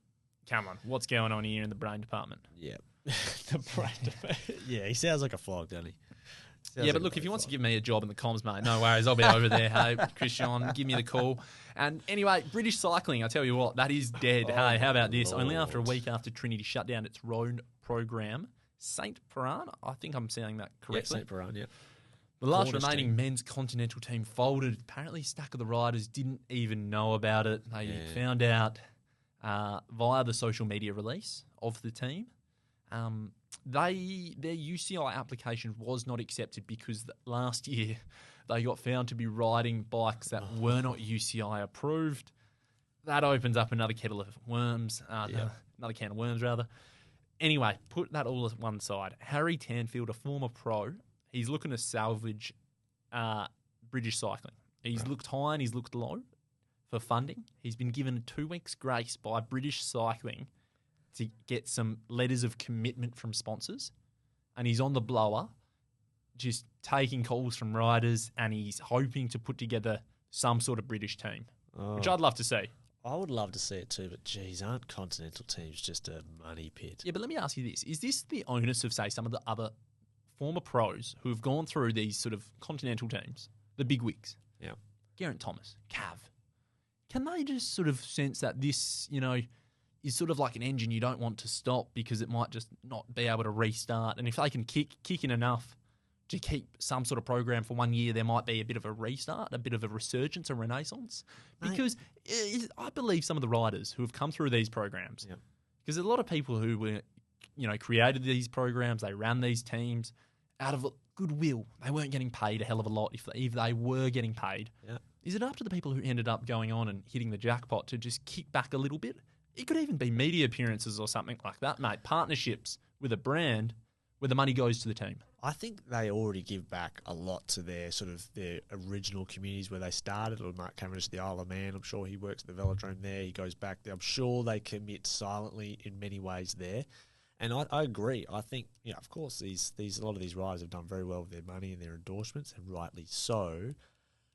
S2: come on, what's going on here in the brain department?
S1: Yeah. The brain department. Yeah, he sounds like a flog, doesn't he?
S2: But look, if he wants to give me a job in the comms, mate, no worries. I'll be over there. Hey, Christian, give me the call. And anyway, British cycling, I tell you what, that is dead. Hey, how about this?
S1: Lord.
S2: Only after a week after Trinity shut down its road program, St. Piran, I think I'm saying that correctly.
S1: Yeah, St. Piran, yeah.
S2: The last remaining men's continental team folded. Apparently, a stack of the riders didn't even know about it. They found out via the social media release of the team. Their UCI application was not accepted because last year they got found to be riding bikes that were not UCI approved. That opens up another kettle of worms, another can of worms rather. Anyway, put that all at one side. Harry Tanfield, a former pro, he's looking to salvage British cycling. He's looked high and he's looked low for funding. He's been given 2 weeks' grace by British Cycling to get some letters of commitment from sponsors. And he's on the blower, just taking calls from riders, and he's hoping to put together some sort of British team, which I'd love to see.
S1: I would love to see it too, but geez, aren't continental teams just a money pit?
S2: Yeah, but let me ask you this. Is this the onus of, say, some of the other former pros who have gone through these sort of continental teams, the big wigs?
S1: Yeah.
S2: Geraint Thomas, Cav. Can they just sort of sense that this, is sort of like an engine you don't want to stop because it might just not be able to restart? And if they can kick in enough to keep some sort of program for 1 year, there might be a bit of a restart, a bit of a resurgence, a renaissance. Because I believe some of the riders who have come through these programs, because there's a lot of people who were, created these programs, they ran these teams out of goodwill. They weren't getting paid a hell of a lot if they were getting paid.
S1: Yeah.
S2: Is it up to the people who ended up going on and hitting the jackpot to just kick back a little bit? It could even be media appearances or something like that, mate. Partnerships with a brand where the money goes to the team.
S1: I think they already give back a lot to their original communities where they started. Or Mark Cavendish at the Isle of Man, I'm sure he works at the velodrome there. He goes back there. I'm sure they commit silently in many ways there. And I agree. I think, of course, a lot of these riders have done very well with their money and their endorsements, and rightly so.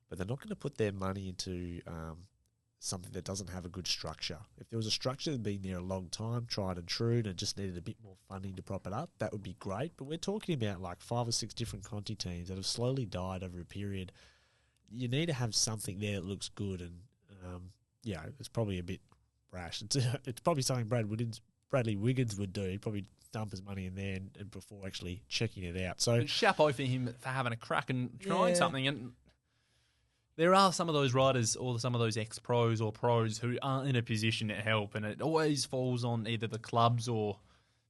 S1: But they're not going to put their money into something that doesn't have a good structure. If there was a structure that had been there a long time, tried and true, and just needed a bit more funding to prop it up, that would be great. But we're talking about like 5 or 6 different Conti teams that have slowly died over a period. You need to have something there that looks good, and it's probably a bit rash. It's probably something Bradley Wiggins would do. He'd probably dump his money in there and before actually checking it out. So
S2: chapeau for him for having a crack and trying something. And there are some of those riders or some of those ex-pros or pros who aren't in a position to help, and it always falls on either the clubs or,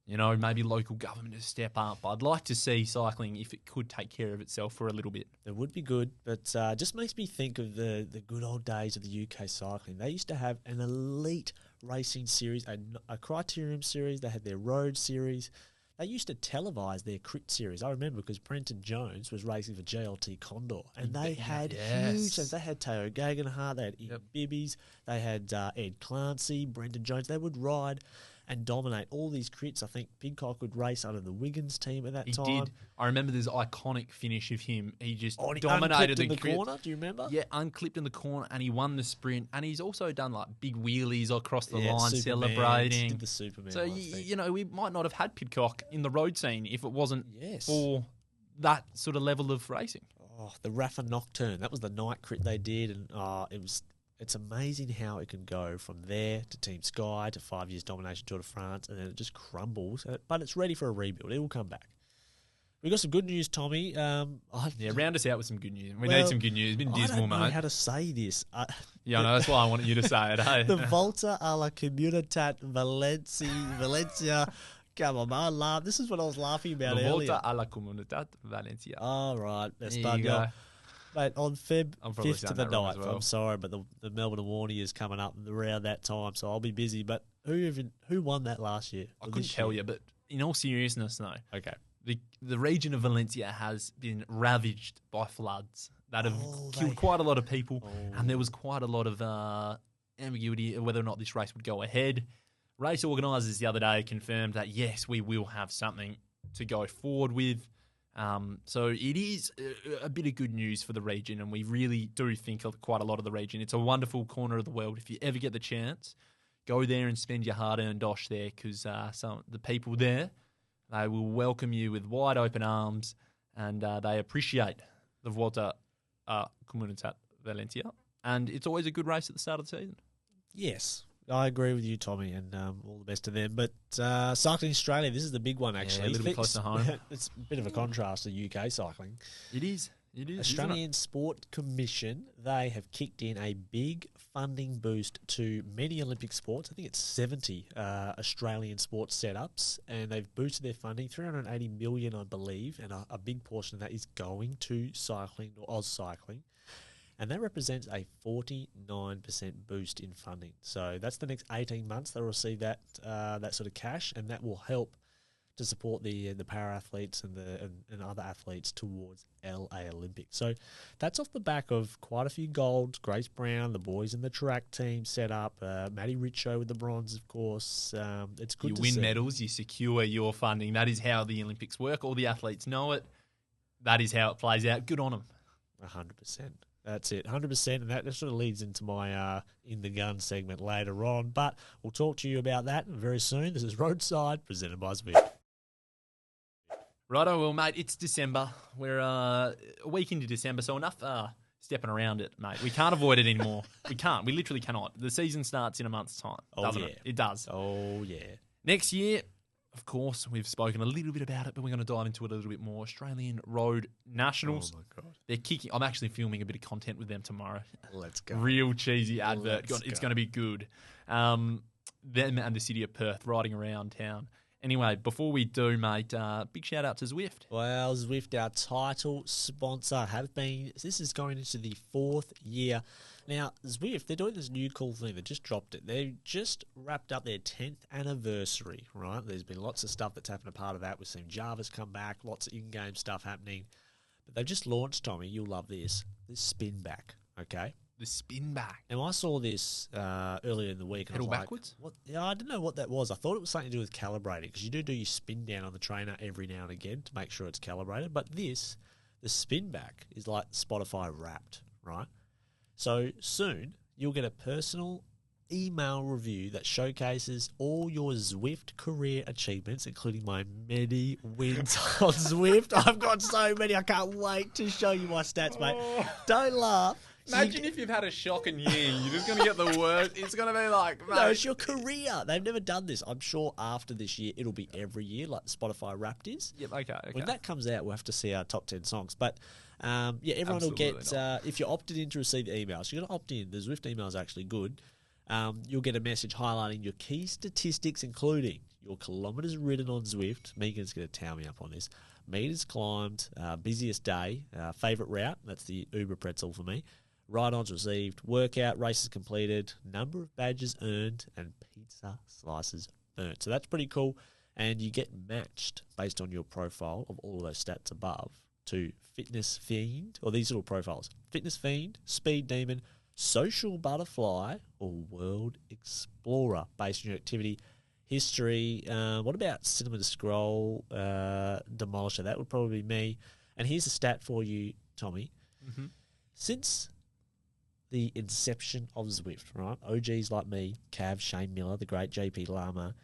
S2: maybe local government to step up. I'd like to see cycling, if it could take care of itself for a little bit.
S1: It would be good, but just makes me think of the good old days of the UK cycling. They used to have an elite racing series, a criterium series. They had their road series. they used to televise their crit series. I remember because Brenton Jones was racing for GLT Condor, and they had huge. They had Teo Gegenhardt, they had Ian Bibbies, they had Ed Clancy, Brenton Jones. They would ride and dominate all these crits. I think Pidcock would race under the Wiggins team at that time.
S2: He did. I remember this iconic finish of him. He just
S1: He
S2: dominated
S1: in the
S2: crit.
S1: corner. Do you remember?
S2: Yeah, unclipped in the corner, and he won the sprint. And he's also done like big wheelies across the line, celebrating.
S1: Did the Superman.
S2: So we might not have had Pidcock in the road scene if it wasn't for that sort of level of racing.
S1: Oh, the Rafa Nocturne. That was the night crit they did, and It's amazing how it can go from there to Team Sky to 5 years domination Tour de France, and then it just crumbles. But it's ready for a rebuild. It will come back. We've got some good news, Tommy.
S2: Round us out with some good news. We need some good news. It's been dismal,
S1: I don't know
S2: mate.
S1: how to say this.
S2: I know. That's why I wanted you to say it. Hey?
S1: The Volta a la Comunitat Valencia. Come on, man. Laugh. This is what I was laughing about earlier.
S2: The Volta a la Comunitat Valencia.
S1: All right.
S2: There you go.
S1: Mate, on Feb 5th to the 9th,
S2: well.
S1: I'm sorry, but the Melbourne Warnie is coming up around that time, so I'll be busy. But who won that last year?
S2: I couldn't tell you, but in all seriousness, no.
S1: Okay.
S2: The region of Valencia has been ravaged by floods that have killed quite a lot of people, and there was quite a lot of ambiguity of whether or not this race would go ahead. Race organisers the other day confirmed that, yes, we will have something to go forward with. So it is a bit of good news for the region, and we really do think of quite a lot of the region. It's a wonderful corner of the world. If you ever get the chance, go there and spend your hard-earned dosh there, because the people there, they will welcome you with wide open arms, and they appreciate the Volta Comunitat Valencia. And it's always a good race at the start of the season.
S1: Yes. I agree with you, Tommy, and all the best to them. But Cycling Australia, this is the big one, actually.
S2: Yeah, a little bit close to home.
S1: It's a bit of a contrast to UK cycling.
S2: It is.
S1: Australian Sport Commission, they have kicked in a big funding boost to many Olympic sports. I think it's 70 Australian sports setups, and they've boosted their funding, 380 million, I believe, and a big portion of that is going to cycling, or Oz Cycling. And that represents a 49% boost in funding. So that's the next 18 months they'll receive that sort of cash, and that will help to support the para athletes and other athletes towards LA Olympics. So that's off the back of quite a few golds. Grace Brown, the boys in the track team set up. Maddie Richo with the bronze, of course. It's good.
S2: You
S1: to
S2: win
S1: see.
S2: medals, you secure your funding. That is how the Olympics work. All the athletes know it. That is how it plays out. Good on them.
S1: 100%. That's it, 100%, and that sort of leads into my In the Gun segment later on. But we'll talk to you about that very soon. This is Roadside, presented by Zwift.
S2: Righto, well, mate, it's December. We're a week into December, so enough stepping around it, mate. We can't avoid it anymore. We can't. We literally cannot. The season starts in a month's time, doesn't it? It does.
S1: Oh, yeah.
S2: Next year, of course, we've spoken a little bit about it, but we're going to dive into it a little bit more. Australian Road Nationals.
S1: Oh, my God.
S2: They're kicking. I'm actually filming a bit of content with them tomorrow.
S1: Let's go.
S2: Real cheesy advert.
S1: Let's
S2: It's
S1: go.
S2: going to be good. Them and the city of Perth riding around town. Anyway, before we do, mate, big shout out to Zwift.
S1: Well, Zwift, our title sponsor, this is going into the 4th year. Now, Zwift, they're doing this new cool thing. They just dropped it. They just wrapped up their 10th anniversary, right? There's been lots of stuff that's happened a part of that. We've seen Java's come back, lots of in-game stuff happening. But they've just launched, Tommy, you'll love this spin back, okay?
S2: The spin back.
S1: Now, I saw this earlier in the week. And
S2: Pedal
S1: I was
S2: backwards?
S1: Like, what? Yeah, I didn't know what that was. I thought it was something to do with calibrating, because you do your spin down on the trainer every now and again to make sure it's calibrated. But the spin back is like Spotify Wrapped, right? So soon you'll get a personal email review that showcases all your Zwift career achievements, including my many wins on Zwift. I've got so many. I can't wait to show you my stats, mate. Don't laugh.
S2: Imagine if you've had a shocking year. You're just going to get the worst. It's going to be like, mate.
S1: No, it's your career. They've never done this. I'm sure after this year, it'll be every year, like Spotify Wrapped is.
S2: Yep, okay.
S1: When that comes out, we'll have to see our top 10 songs. But, everyone
S2: Absolutely
S1: will get, if you're opted in to receive emails, you're going to opt in. The Zwift email is actually good. You'll get a message highlighting your key statistics, including your kilometres ridden on Zwift. Megan's going to towel me up on this. Meters climbed, busiest day, favourite route. That's the Uber pretzel for me. Ride-ons received, workout, races completed, number of badges earned, and pizza slices burnt. So that's pretty cool. and you get matched based on your profile of all of those stats above to Fitness Fiend, or these little profiles: Fitness Fiend, Speed Demon, Social Butterfly, or World Explorer, based on your activity history. What about Cinema to Scroll, Demolisher? That would probably be me. And here's a stat for you, Tommy.
S2: Mm-hmm.
S1: Since the inception of Zwift, right? OGs like me, Cav, Shane Miller, the great JP Lama.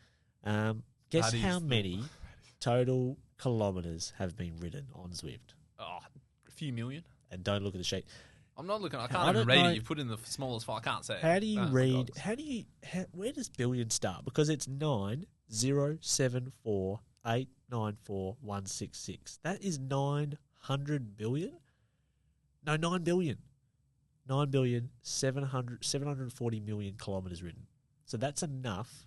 S1: Guess how many total kilometres have been ridden on Zwift?
S2: Oh, a few million.
S1: And don't look at the sheet.
S2: I'm not looking. I can't even read it. You put in the smallest file. I can't say.
S1: How do you read? Where does billion start? Because it's 9,074,894,166. That is 900 billion. No, 9 billion. 9,740 million kilometres ridden. So that's enough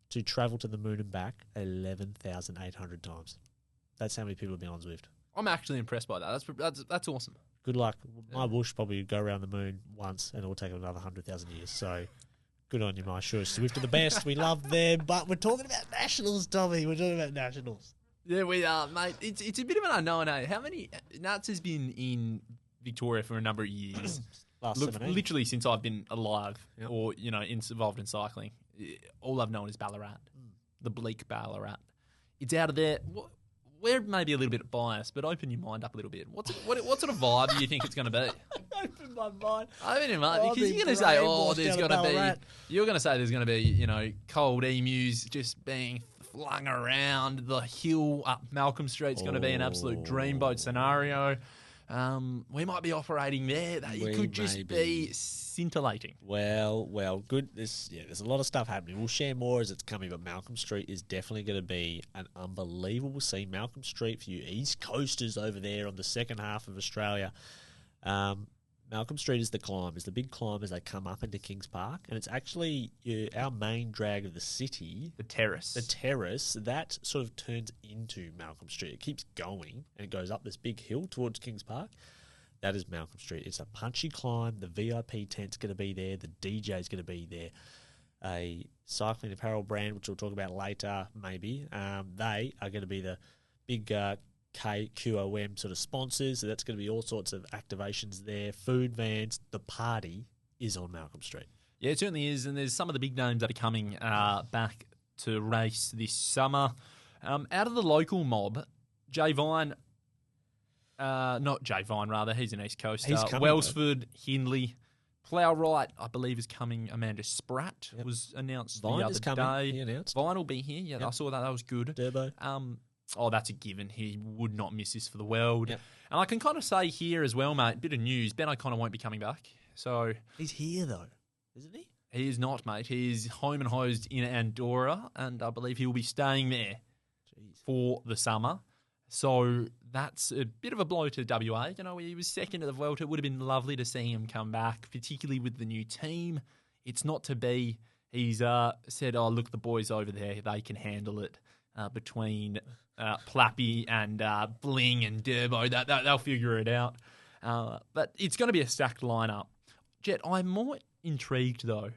S1: to travel to the moon and back 11,800 times. That's how many people have been on Zwift.
S2: I'm actually impressed by that. That's awesome.
S1: Good luck. My bush probably would go around the moon once and it will take another 100,000 years. So good on you, my sure. Zwift are the best. We love them. But we're talking about nationals, Tommy. We're talking about nationals.
S2: Yeah, we are, mate. It's a bit of an unknown, eh? How many... Nats has been in Victoria for a number of years. Literally since I've been alive or, involved in cycling. All I've known is Ballarat. The bleak Ballarat. It's out of there... We're maybe a little bit biased, but open your mind up a little bit. What sort of vibe do you think it's going to be?
S1: Open my mind.
S2: Open your mind. Because you're going to say, there's going to be... You're going to say there's going to be, cold emus just being flung around. The hill up Malcolm Street's going to be an absolute dreamboat scenario. We might be operating there. It could just be scintillating.
S1: Well, good. There's a lot of stuff happening. We'll share more as it's coming, but Malcolm Street is definitely going to be an unbelievable scene. Malcolm Street for you East Coasters over there on the second half of Australia. Malcolm Street is the climb, is the big climb as they come up into Kings Park, and it's actually our main drag of the city.
S2: The terrace.
S1: That sort of turns into Malcolm Street. It keeps going, and it goes up this big hill towards Kings Park. That is Malcolm Street. It's a punchy climb. The VIP tent's going to be there. The DJ's going to be there. A cycling apparel brand, which we'll talk about later, maybe. They are going to be the big QOM sort of sponsors. So that's going to be all sorts of activations there. Food vans. The party is on Malcolm Street.
S2: Yeah, it certainly is. And there's some of the big names that are coming back to race this summer. Out of the local mob, Jay Vine... not Jay Vine, rather. He's an East Coaster.
S1: He's coming,
S2: Welsford, Hindley. Plowright, I believe, is coming. Amanda Spratt was announced
S1: Vine
S2: the
S1: is
S2: other
S1: coming.
S2: day.
S1: He announced.
S2: Vine will be here. Yeah, I saw that. That was good.
S1: Durbo.
S2: That's a given. He would not miss this for the world.
S1: Yep.
S2: And I can kind of say here as well, mate, bit of news. Ben O'Connor won't be coming back. So
S1: He's here, though, isn't he?
S2: He is not, mate. He's home and hosed in Andorra, and I believe he will be staying there for the summer. So that's a bit of a blow to WA. He was second at the Vuelta. It would have been lovely to see him come back, particularly with the new team. It's not to be. He's said, look, the boys over there, they can handle it between Plappy and Bling and Durbo. They'll figure it out. But it's going to be a stacked lineup. Jet, I'm more intrigued, though,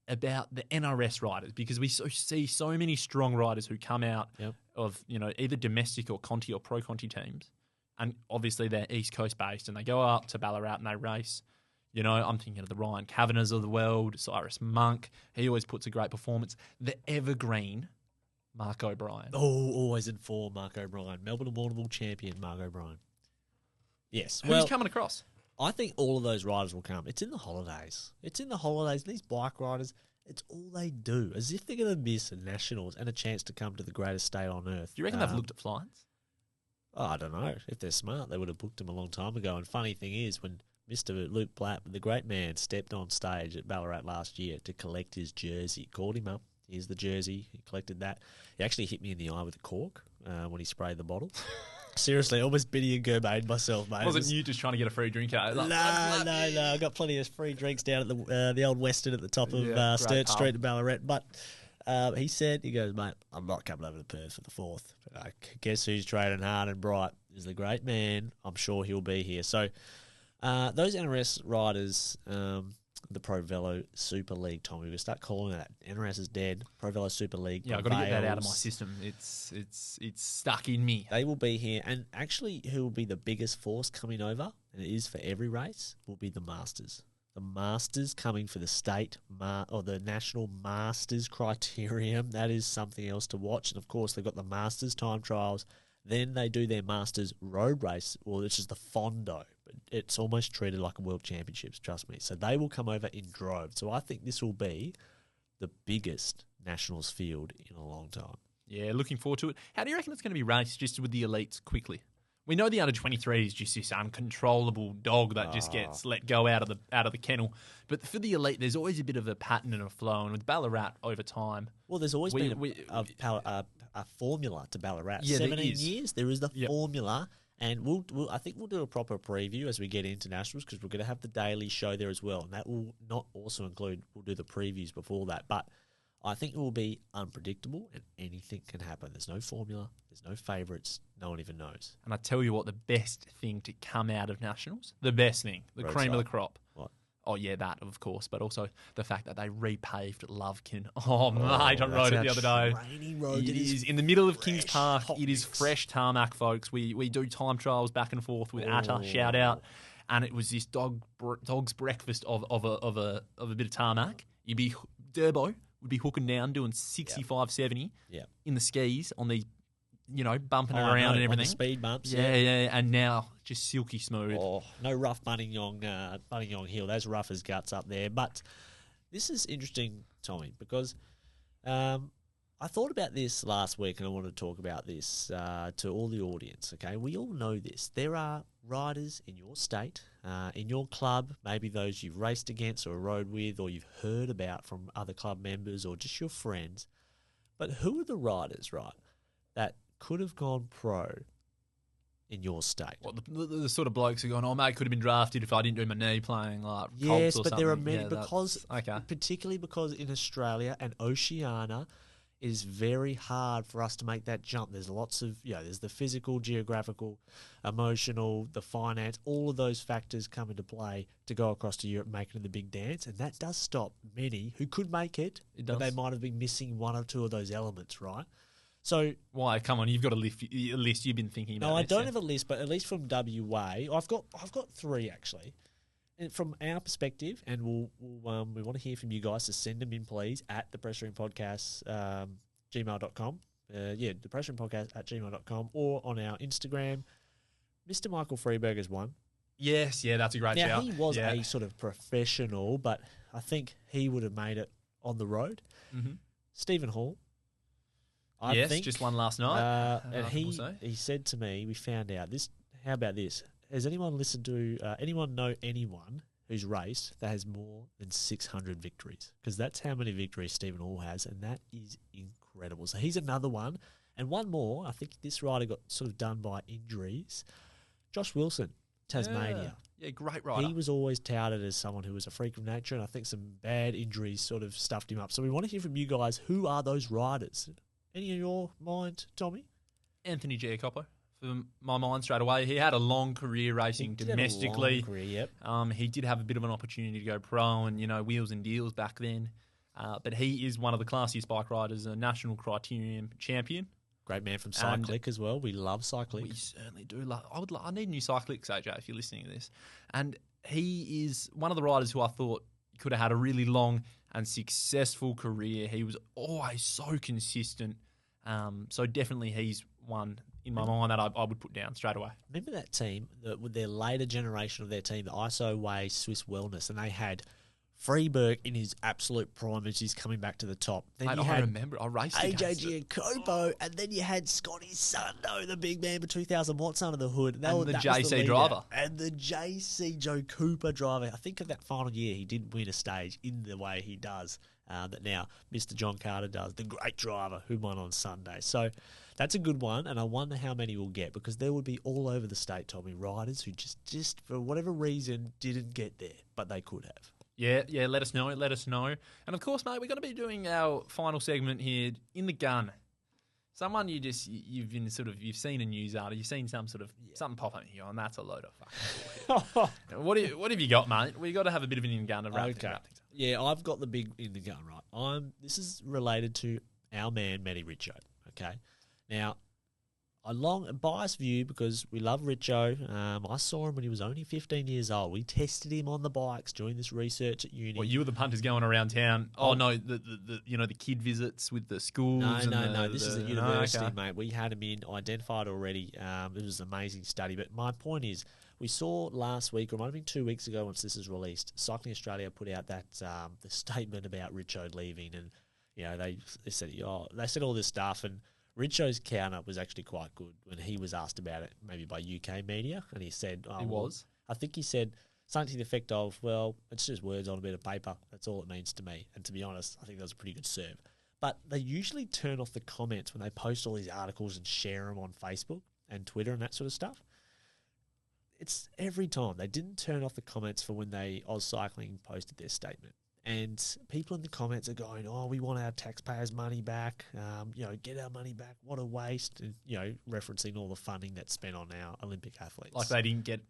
S2: about the NRS riders because we see so many strong riders who come out of either domestic or Conti or Pro Conti teams, and obviously they're East Coast based and they go up to Ballarat and they race. I'm thinking of the Ryan Kavanaghs of the world, Cyrus Monk. He always puts a great performance. The evergreen Mark O'Brien.
S1: Oh, always in form, Mark O'Brien. Melbourne World Champion, Mark O'Brien. Yes.
S2: Who's coming across?
S1: I think all of those riders will come. It's in the holidays. These bike riders, it's all they do. As if they're going to miss nationals and a chance to come to the greatest state on earth.
S2: Do you reckon they've looked at flights?
S1: I don't know. If they're smart, they would have booked them a long time ago. And funny thing is, when Mr. Luke Platt, the great man, stepped on stage at Ballarat last year to collect his jersey, called him up. Here's the jersey. He collected that. He actually hit me in the eye with a cork when he sprayed the bottle. Seriously, almost Biddy and Germain myself, mate.
S2: Wasn't you just trying to get a free drink out?
S1: No. I got plenty of free drinks down at the old Western at the top of Sturt Street in Ballarat. But he goes, mate, I'm not coming over to Perth for the 4th. But guess who's training hard and bright is the great man. I'm sure he'll be here. So those NRS riders, Pro Velo Super League, Tommy. We're going to start calling it that. NRS is dead. Pro Velo Super League.
S2: Yeah, I've got to get that out of my system. It's stuck in me.
S1: They will be here. And actually, who will be the biggest force coming over, and it is for every race, will be the Masters. The Masters coming for the or the National Masters criterium. That is something else to watch. And, of course, they've got the Masters time trials. Then they do their Masters road race, which is the Fondo. But it's almost treated like a World Championships, trust me. So they will come over in droves. So I think this will be the biggest Nationals field in a long time.
S2: Yeah, looking forward to it. How do you reckon it's going to be raced just with the elites quickly? We know the under-23 is just this uncontrollable dog that just gets let go out of the kennel. But for the elite, there's always a bit of a pattern and a flow. And with Ballarat over time...
S1: Well, there's always been a formula to Ballarat.
S2: Yeah,
S1: 17 years, there is the formula. And I think we'll do a proper preview as we get into Nationals because we're going to have the daily show there as well. And that will not also include... We'll do the previews before that. But I think it will be unpredictable and anything can happen. There's no formula. There's no favourites. No one even knows.
S2: And I tell you what, the best thing to come out of Nationals, the best thing, the
S1: Roadside.
S2: cream of the crop.
S1: What?
S2: Oh, yeah, that, of course. But also the fact that they repaved Lovekin. Oh, mate, I rode it the other day.
S1: Road.
S2: It is in the middle of Kings
S1: fresh
S2: Park.
S1: hot
S2: It is
S1: mix.
S2: fresh tarmac, folks. We do time trials back and forth with Atta, shout out. And it was this dog's breakfast of a bit of tarmac. Durbo would be hooking down, doing 65, 70 in the skis on these, bumping around and everything.
S1: On the speed bumps.
S2: Yeah. And now just silky smooth.
S1: Oh, no rough Buninyong Hill. That's rough as guts up there. But this is interesting, Tommy, because I thought about this last week and I wanted to talk about this to all the audience, okay? We all know this. There are riders in your state, in your club, maybe those you've raced against or rode with or you've heard about from other club members or just your friends. But who are the riders, right, that could have gone pro in your state?
S2: Well, the sort of blokes who are going, oh, mate, could have been drafted if I didn't do my knee playing like
S1: Yes,
S2: Colts or
S1: but
S2: something.
S1: there are many
S2: Okay.
S1: particularly because in Australia and Oceania, it is very hard for us to make that jump. There's lots of, there's the physical, geographical, emotional, the finance, all of those factors come into play to go across to Europe, making the big dance. And that does stop many who could make it, but they might have been missing one or two of those elements, right? So
S2: why? Come on, you've got a list you've been thinking about.
S1: No, I don't have a list, but at least from WA, I've got three actually. And from our perspective, and we want to hear from you guys, so send them in, please, at thepressroompodcast, gmail.com. thepressroompodcast at gmail.com, or on our Instagram. Mr. Michael Freeberg is one.
S2: Yes, that's a great shout.
S1: Now, he was a sort of professional, but I think he would have made it on the road.
S2: Mm-hmm.
S1: Stephen Hall.
S2: I think just one last night.
S1: And he said to me, we found out this. How about this? Has anyone listened to anyone know anyone who's raced that has more than 600 victories? Because that's how many victories Stephen Hall has, and that is incredible. So he's another one. And one more, I think this rider got sort of done by injuries. Josh Wilson, Tasmania.
S2: Yeah, great rider.
S1: He was always touted as someone who was a freak of nature, and I think some bad injuries sort of stuffed him up. So we want to hear from you guys. Who are those riders? Any in your mind, Tommy?
S2: Anthony Giacopo. For my mind straight away. He had a long career racing domestically.
S1: He
S2: did have a bit of an opportunity to go pro and, wheels and deals back then. But he is one of the classiest bike riders, a national criterium champion.
S1: Great man from Cyclic as well. We love Cyclic.
S2: We certainly do. I need new Cyclics, AJ, if you're listening to this. And he is one of the riders who I thought could have had a really long and successful career. He was always so consistent. So definitely he's one in my mind that I would put down straight away.
S1: Remember that team, with their later generation of their team, the ISO Way Swiss Wellness, and they had Freeberg in his absolute prime as he's coming back to the top. Then
S2: I remember. I raced
S1: AJ Giacopo, and then you had Scotty Sundo, the big man with 2,000 watts under the hood.
S2: And the JC driver.
S1: And the JC Joe Cooper driver. I think of that final year, he did win a stage in the way he does. That now Mr. John Carter does, the great driver who won on Sunday. So that's a good one, and I wonder how many we'll get because there would be all over the state, Tommy, riders who just for whatever reason didn't get there, but they could have.
S2: Yeah, let us know. And of course, mate, we're going to be doing our final segment here in the gun. Someone you've been you've seen a news article, you've seen something pop up here, and that's a load of fucking bullshit. What have you got, mate? We got to have a bit of an in gun to wrap things up.
S1: Yeah, I've got the big in the gun, right? This is related to our man Matty Richo. Okay, now a biased view because we love Richo. I saw him when he was only 15 years old. We tested him on the bikes during this research at uni.
S2: Well, you were the punters going around town. Oh no, the kid visits with the schools.
S1: No. This is at university, mate. We had him in, identified already. It was an amazing study. But my point is, we saw last week, or it might have been 2 weeks ago, once this is released, Cycling Australia put out that the statement about Richo leaving, and they said all this stuff, and Richo's counter was actually quite good when he was asked about it, maybe by UK media, and he said, I think he said something to the effect of, well, it's just words on a bit of paper. That's all it means to me. And to be honest, I think that was a pretty good serve. But they usually turn off the comments when they post all these articles and share them on Facebook and Twitter and that sort of stuff. It's every time. They didn't turn off the comments for when Oz Cycling posted their statement. And people in the comments are going, oh, we want our taxpayers' money back. Get our money back. What a waste. And, referencing all the funding that's spent on our Olympic athletes.
S2: Like they didn't get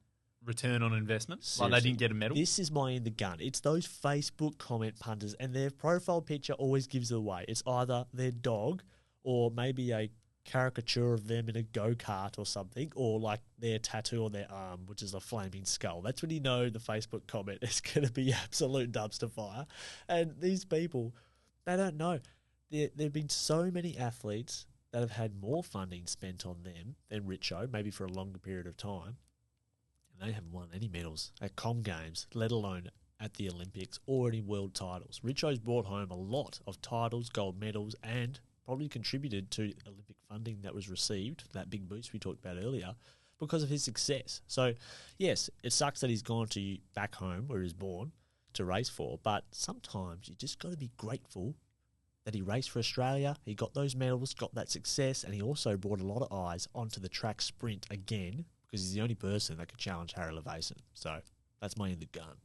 S2: return on investment?
S1: Seriously.
S2: Like they didn't get a medal?
S1: This is my in the gun. It's those Facebook comment punters, and their profile picture always gives it away. It's either their dog or maybe a caricature of them in a go-kart or something, or like their tattoo on their arm, which is a flaming skull. That's when you know the Facebook comment is going to be absolute dumpster fire. And these people, they don't know. There have been so many athletes that have had more funding spent on them than Richo, maybe for a longer period of time, and they haven't won any medals at Com Games, let alone at the Olympics or any world titles. Richo's brought home a lot of titles, gold medals, and probably contributed to Olympic funding that was received, that big boost we talked about earlier, because of his success. So, yes, it sucks that he's gone back home where he was born to race for, but sometimes you just got to be grateful that he raced for Australia, he got those medals, got that success, and he also brought a lot of eyes onto the track sprint again, because he's the only person that could challenge Harry Leveson. So, that's my in the gun.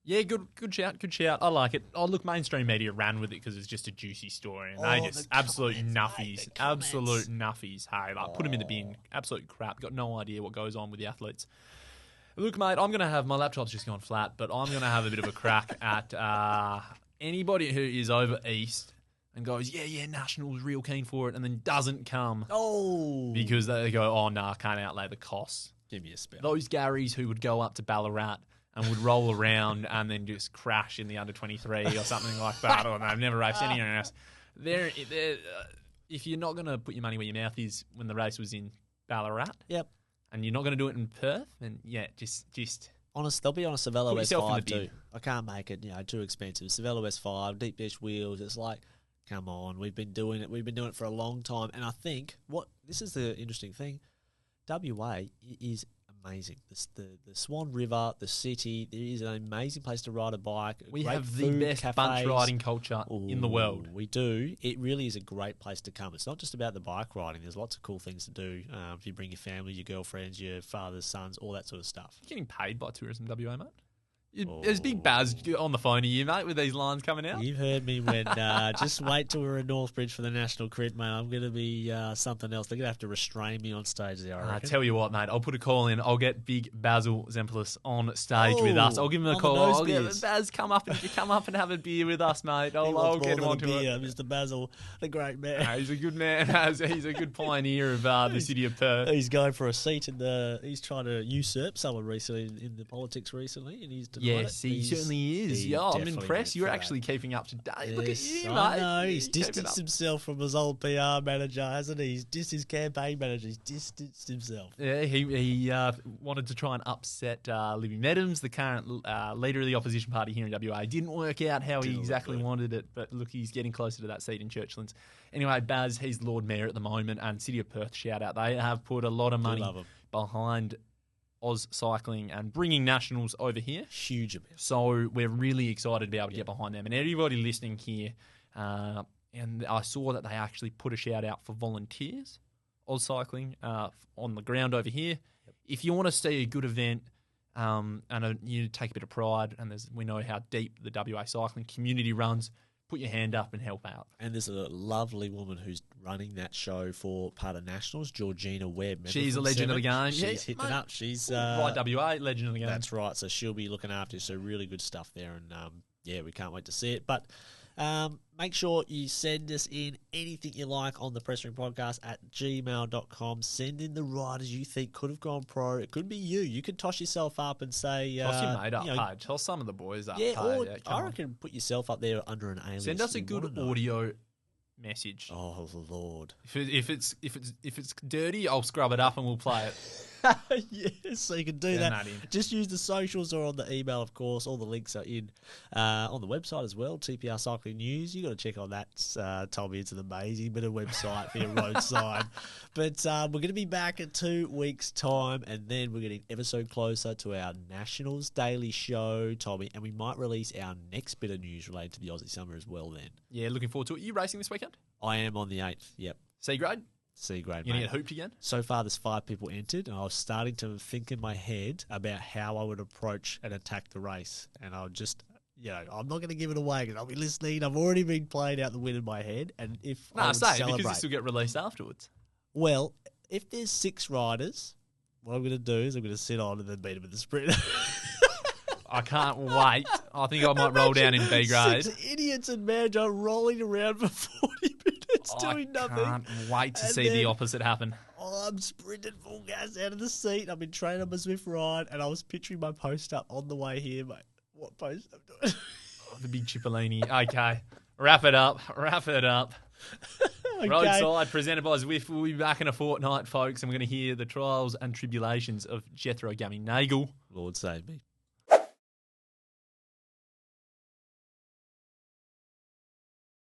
S2: Yeah, good shout. I like it. Oh, look, mainstream media ran with it because it's just a juicy story. And they just absolute nuffies. Absolute nuffies. Hey, put them in the bin. Absolute crap. Got no idea what goes on with the athletes. Look, mate, I'm going to have... My laptop's just gone flat, but I'm going to have a bit of a crack at anybody who is over east and goes, yeah, Nationals, real keen for it, and then doesn't come.
S1: Oh.
S2: Because they go, oh, no, I can't outlay the costs.
S1: Give me a spell.
S2: Those Garys who would go up to Ballarat and would roll around and then just crash in the under-23 or something like that, or they've never raced anywhere else. If you're not going to put your money where your mouth is when the race was in Ballarat,
S1: yep,
S2: and you're not going to do it in Perth, then just
S1: honest, they'll be on a Cervelo S5 too. I can't make it, too expensive. Cervelo S5, deep dish wheels. It's like, come on, we've been doing it. We've been doing it for a long time, and I think this is the interesting thing. WA is amazing. The Swan River, the city, there is an amazing place to ride a bike.
S2: We have the best bunch riding culture in the world.
S1: We do. It really is a great place to come. It's not just about the bike riding. There's lots of cool things to do. If you bring your family, your girlfriends, your fathers, sons, all that sort of stuff.
S2: You're getting paid by Tourism WA, mate? There's big Baz on the phone to you, mate, with these lines coming out.
S1: You've heard me when just wait till we're in Northbridge for the National Crit, mate. I'm going to be something else. They're going to have to restrain me on stage there, I reckon.
S2: Tell you what, mate, I'll put a call in. I'll get big Basil Zemplis on stage with us. I'll give him a call. I'll get Baz, come up and have a beer with us, mate. I'll get him onto it.
S1: Mr. Basil, the great man.
S2: He's a good man. He's a good pioneer of the city of Perth.
S1: He's going for a seat he's trying to usurp someone recently in the politics recently, and he's denied it.
S2: He certainly is. Yeah, I'm impressed. You're actually keeping up to date. Yes, look at you, mate.
S1: I know. He's distanced himself from his old PR manager, hasn't he? He's just his campaign manager. He's distanced himself.
S2: Yeah, he wanted to try and upset Libby Meddams, the current leader of the opposition party here in WA. It didn't work out how he exactly wanted it, but look, he's getting closer to that seat in Churchlands. Anyway, Baz, he's Lord Mayor at the moment, and City of Perth, shout out. They have put a lot of money behind Oz Cycling and bringing nationals over here.
S1: Huge amount.
S2: So we're really excited to be able to get behind them. And everybody listening here, and I saw that they actually put a shout out for volunteers, Oz Cycling, on the ground over here. Yep. If you want to see a good event and you take a bit of pride, and we know how deep the WA cycling community runs, put your hand up and help out.
S1: And there's a lovely woman who's running that show for part of Nationals, Georgina Webb.
S2: She's a legend of the game.
S1: She's hitting it up. She's
S2: Right, WA, legend of the game.
S1: That's right. So she'll be looking after you. So really good stuff there. And we can't wait to see it. But make sure you send us in anything you like on the Press Room Podcast at gmail.com. Send in the riders you think could have gone pro. It could be you. You could toss yourself up and say...
S2: Toss your mate up, page. Toss some of the boys up,
S1: yeah,
S2: page.
S1: or
S2: Yeah,
S1: I reckon put yourself up there under an alias.
S2: Send us a good audio message.
S1: Oh, Lord.
S2: If it's dirty, I'll scrub it up and we'll play it.
S1: Yes, so you can do that. Just use the socials or on the email, of course. All the links are in on the website as well, TPR Cycling News. You got to check on that, Tommy. It's an amazing bit of website for your roadside. But we're going to be back in 2 weeks' time, and then we're getting ever so closer to our Nationals Daily Show, Tommy, and we might release our next bit of news related to the Aussie Summer as well then.
S2: Yeah, looking forward to it. Are you racing this weekend?
S1: I am on the 8th, yep.
S2: C grade?
S1: C grade,
S2: You're
S1: mate.
S2: going to get hooped again?
S1: So far, there's 5 people entered, and I was starting to think in my head about how I would approach and attack the race. And I'll just, I'm not going to give it away because I'll be listening. I've already been playing out the win in my head. And if I would celebrate,
S2: because this will get released afterwards.
S1: Well, if there's 6 riders, what I'm going to do is I'm going to sit on and then beat them in the sprint.
S2: I can't wait. I think I might roll down in B grade.
S1: 6 idiots and Manjo rolling around for 40 minutes doing nothing.
S2: I can't wait to see the opposite happen.
S1: I'm sprinting full gas out of the seat. I've been training on my Zwift Ride, and I was picturing my post up on the way here, mate. What post I'm doing?
S2: The big Cipollini. Okay. Wrap it up. Okay. Roadside, presented by Zwift. We'll be back in a fortnight, folks, and we're going to hear the trials and tribulations of Jethro Gummy Nagel.
S1: Lord save me.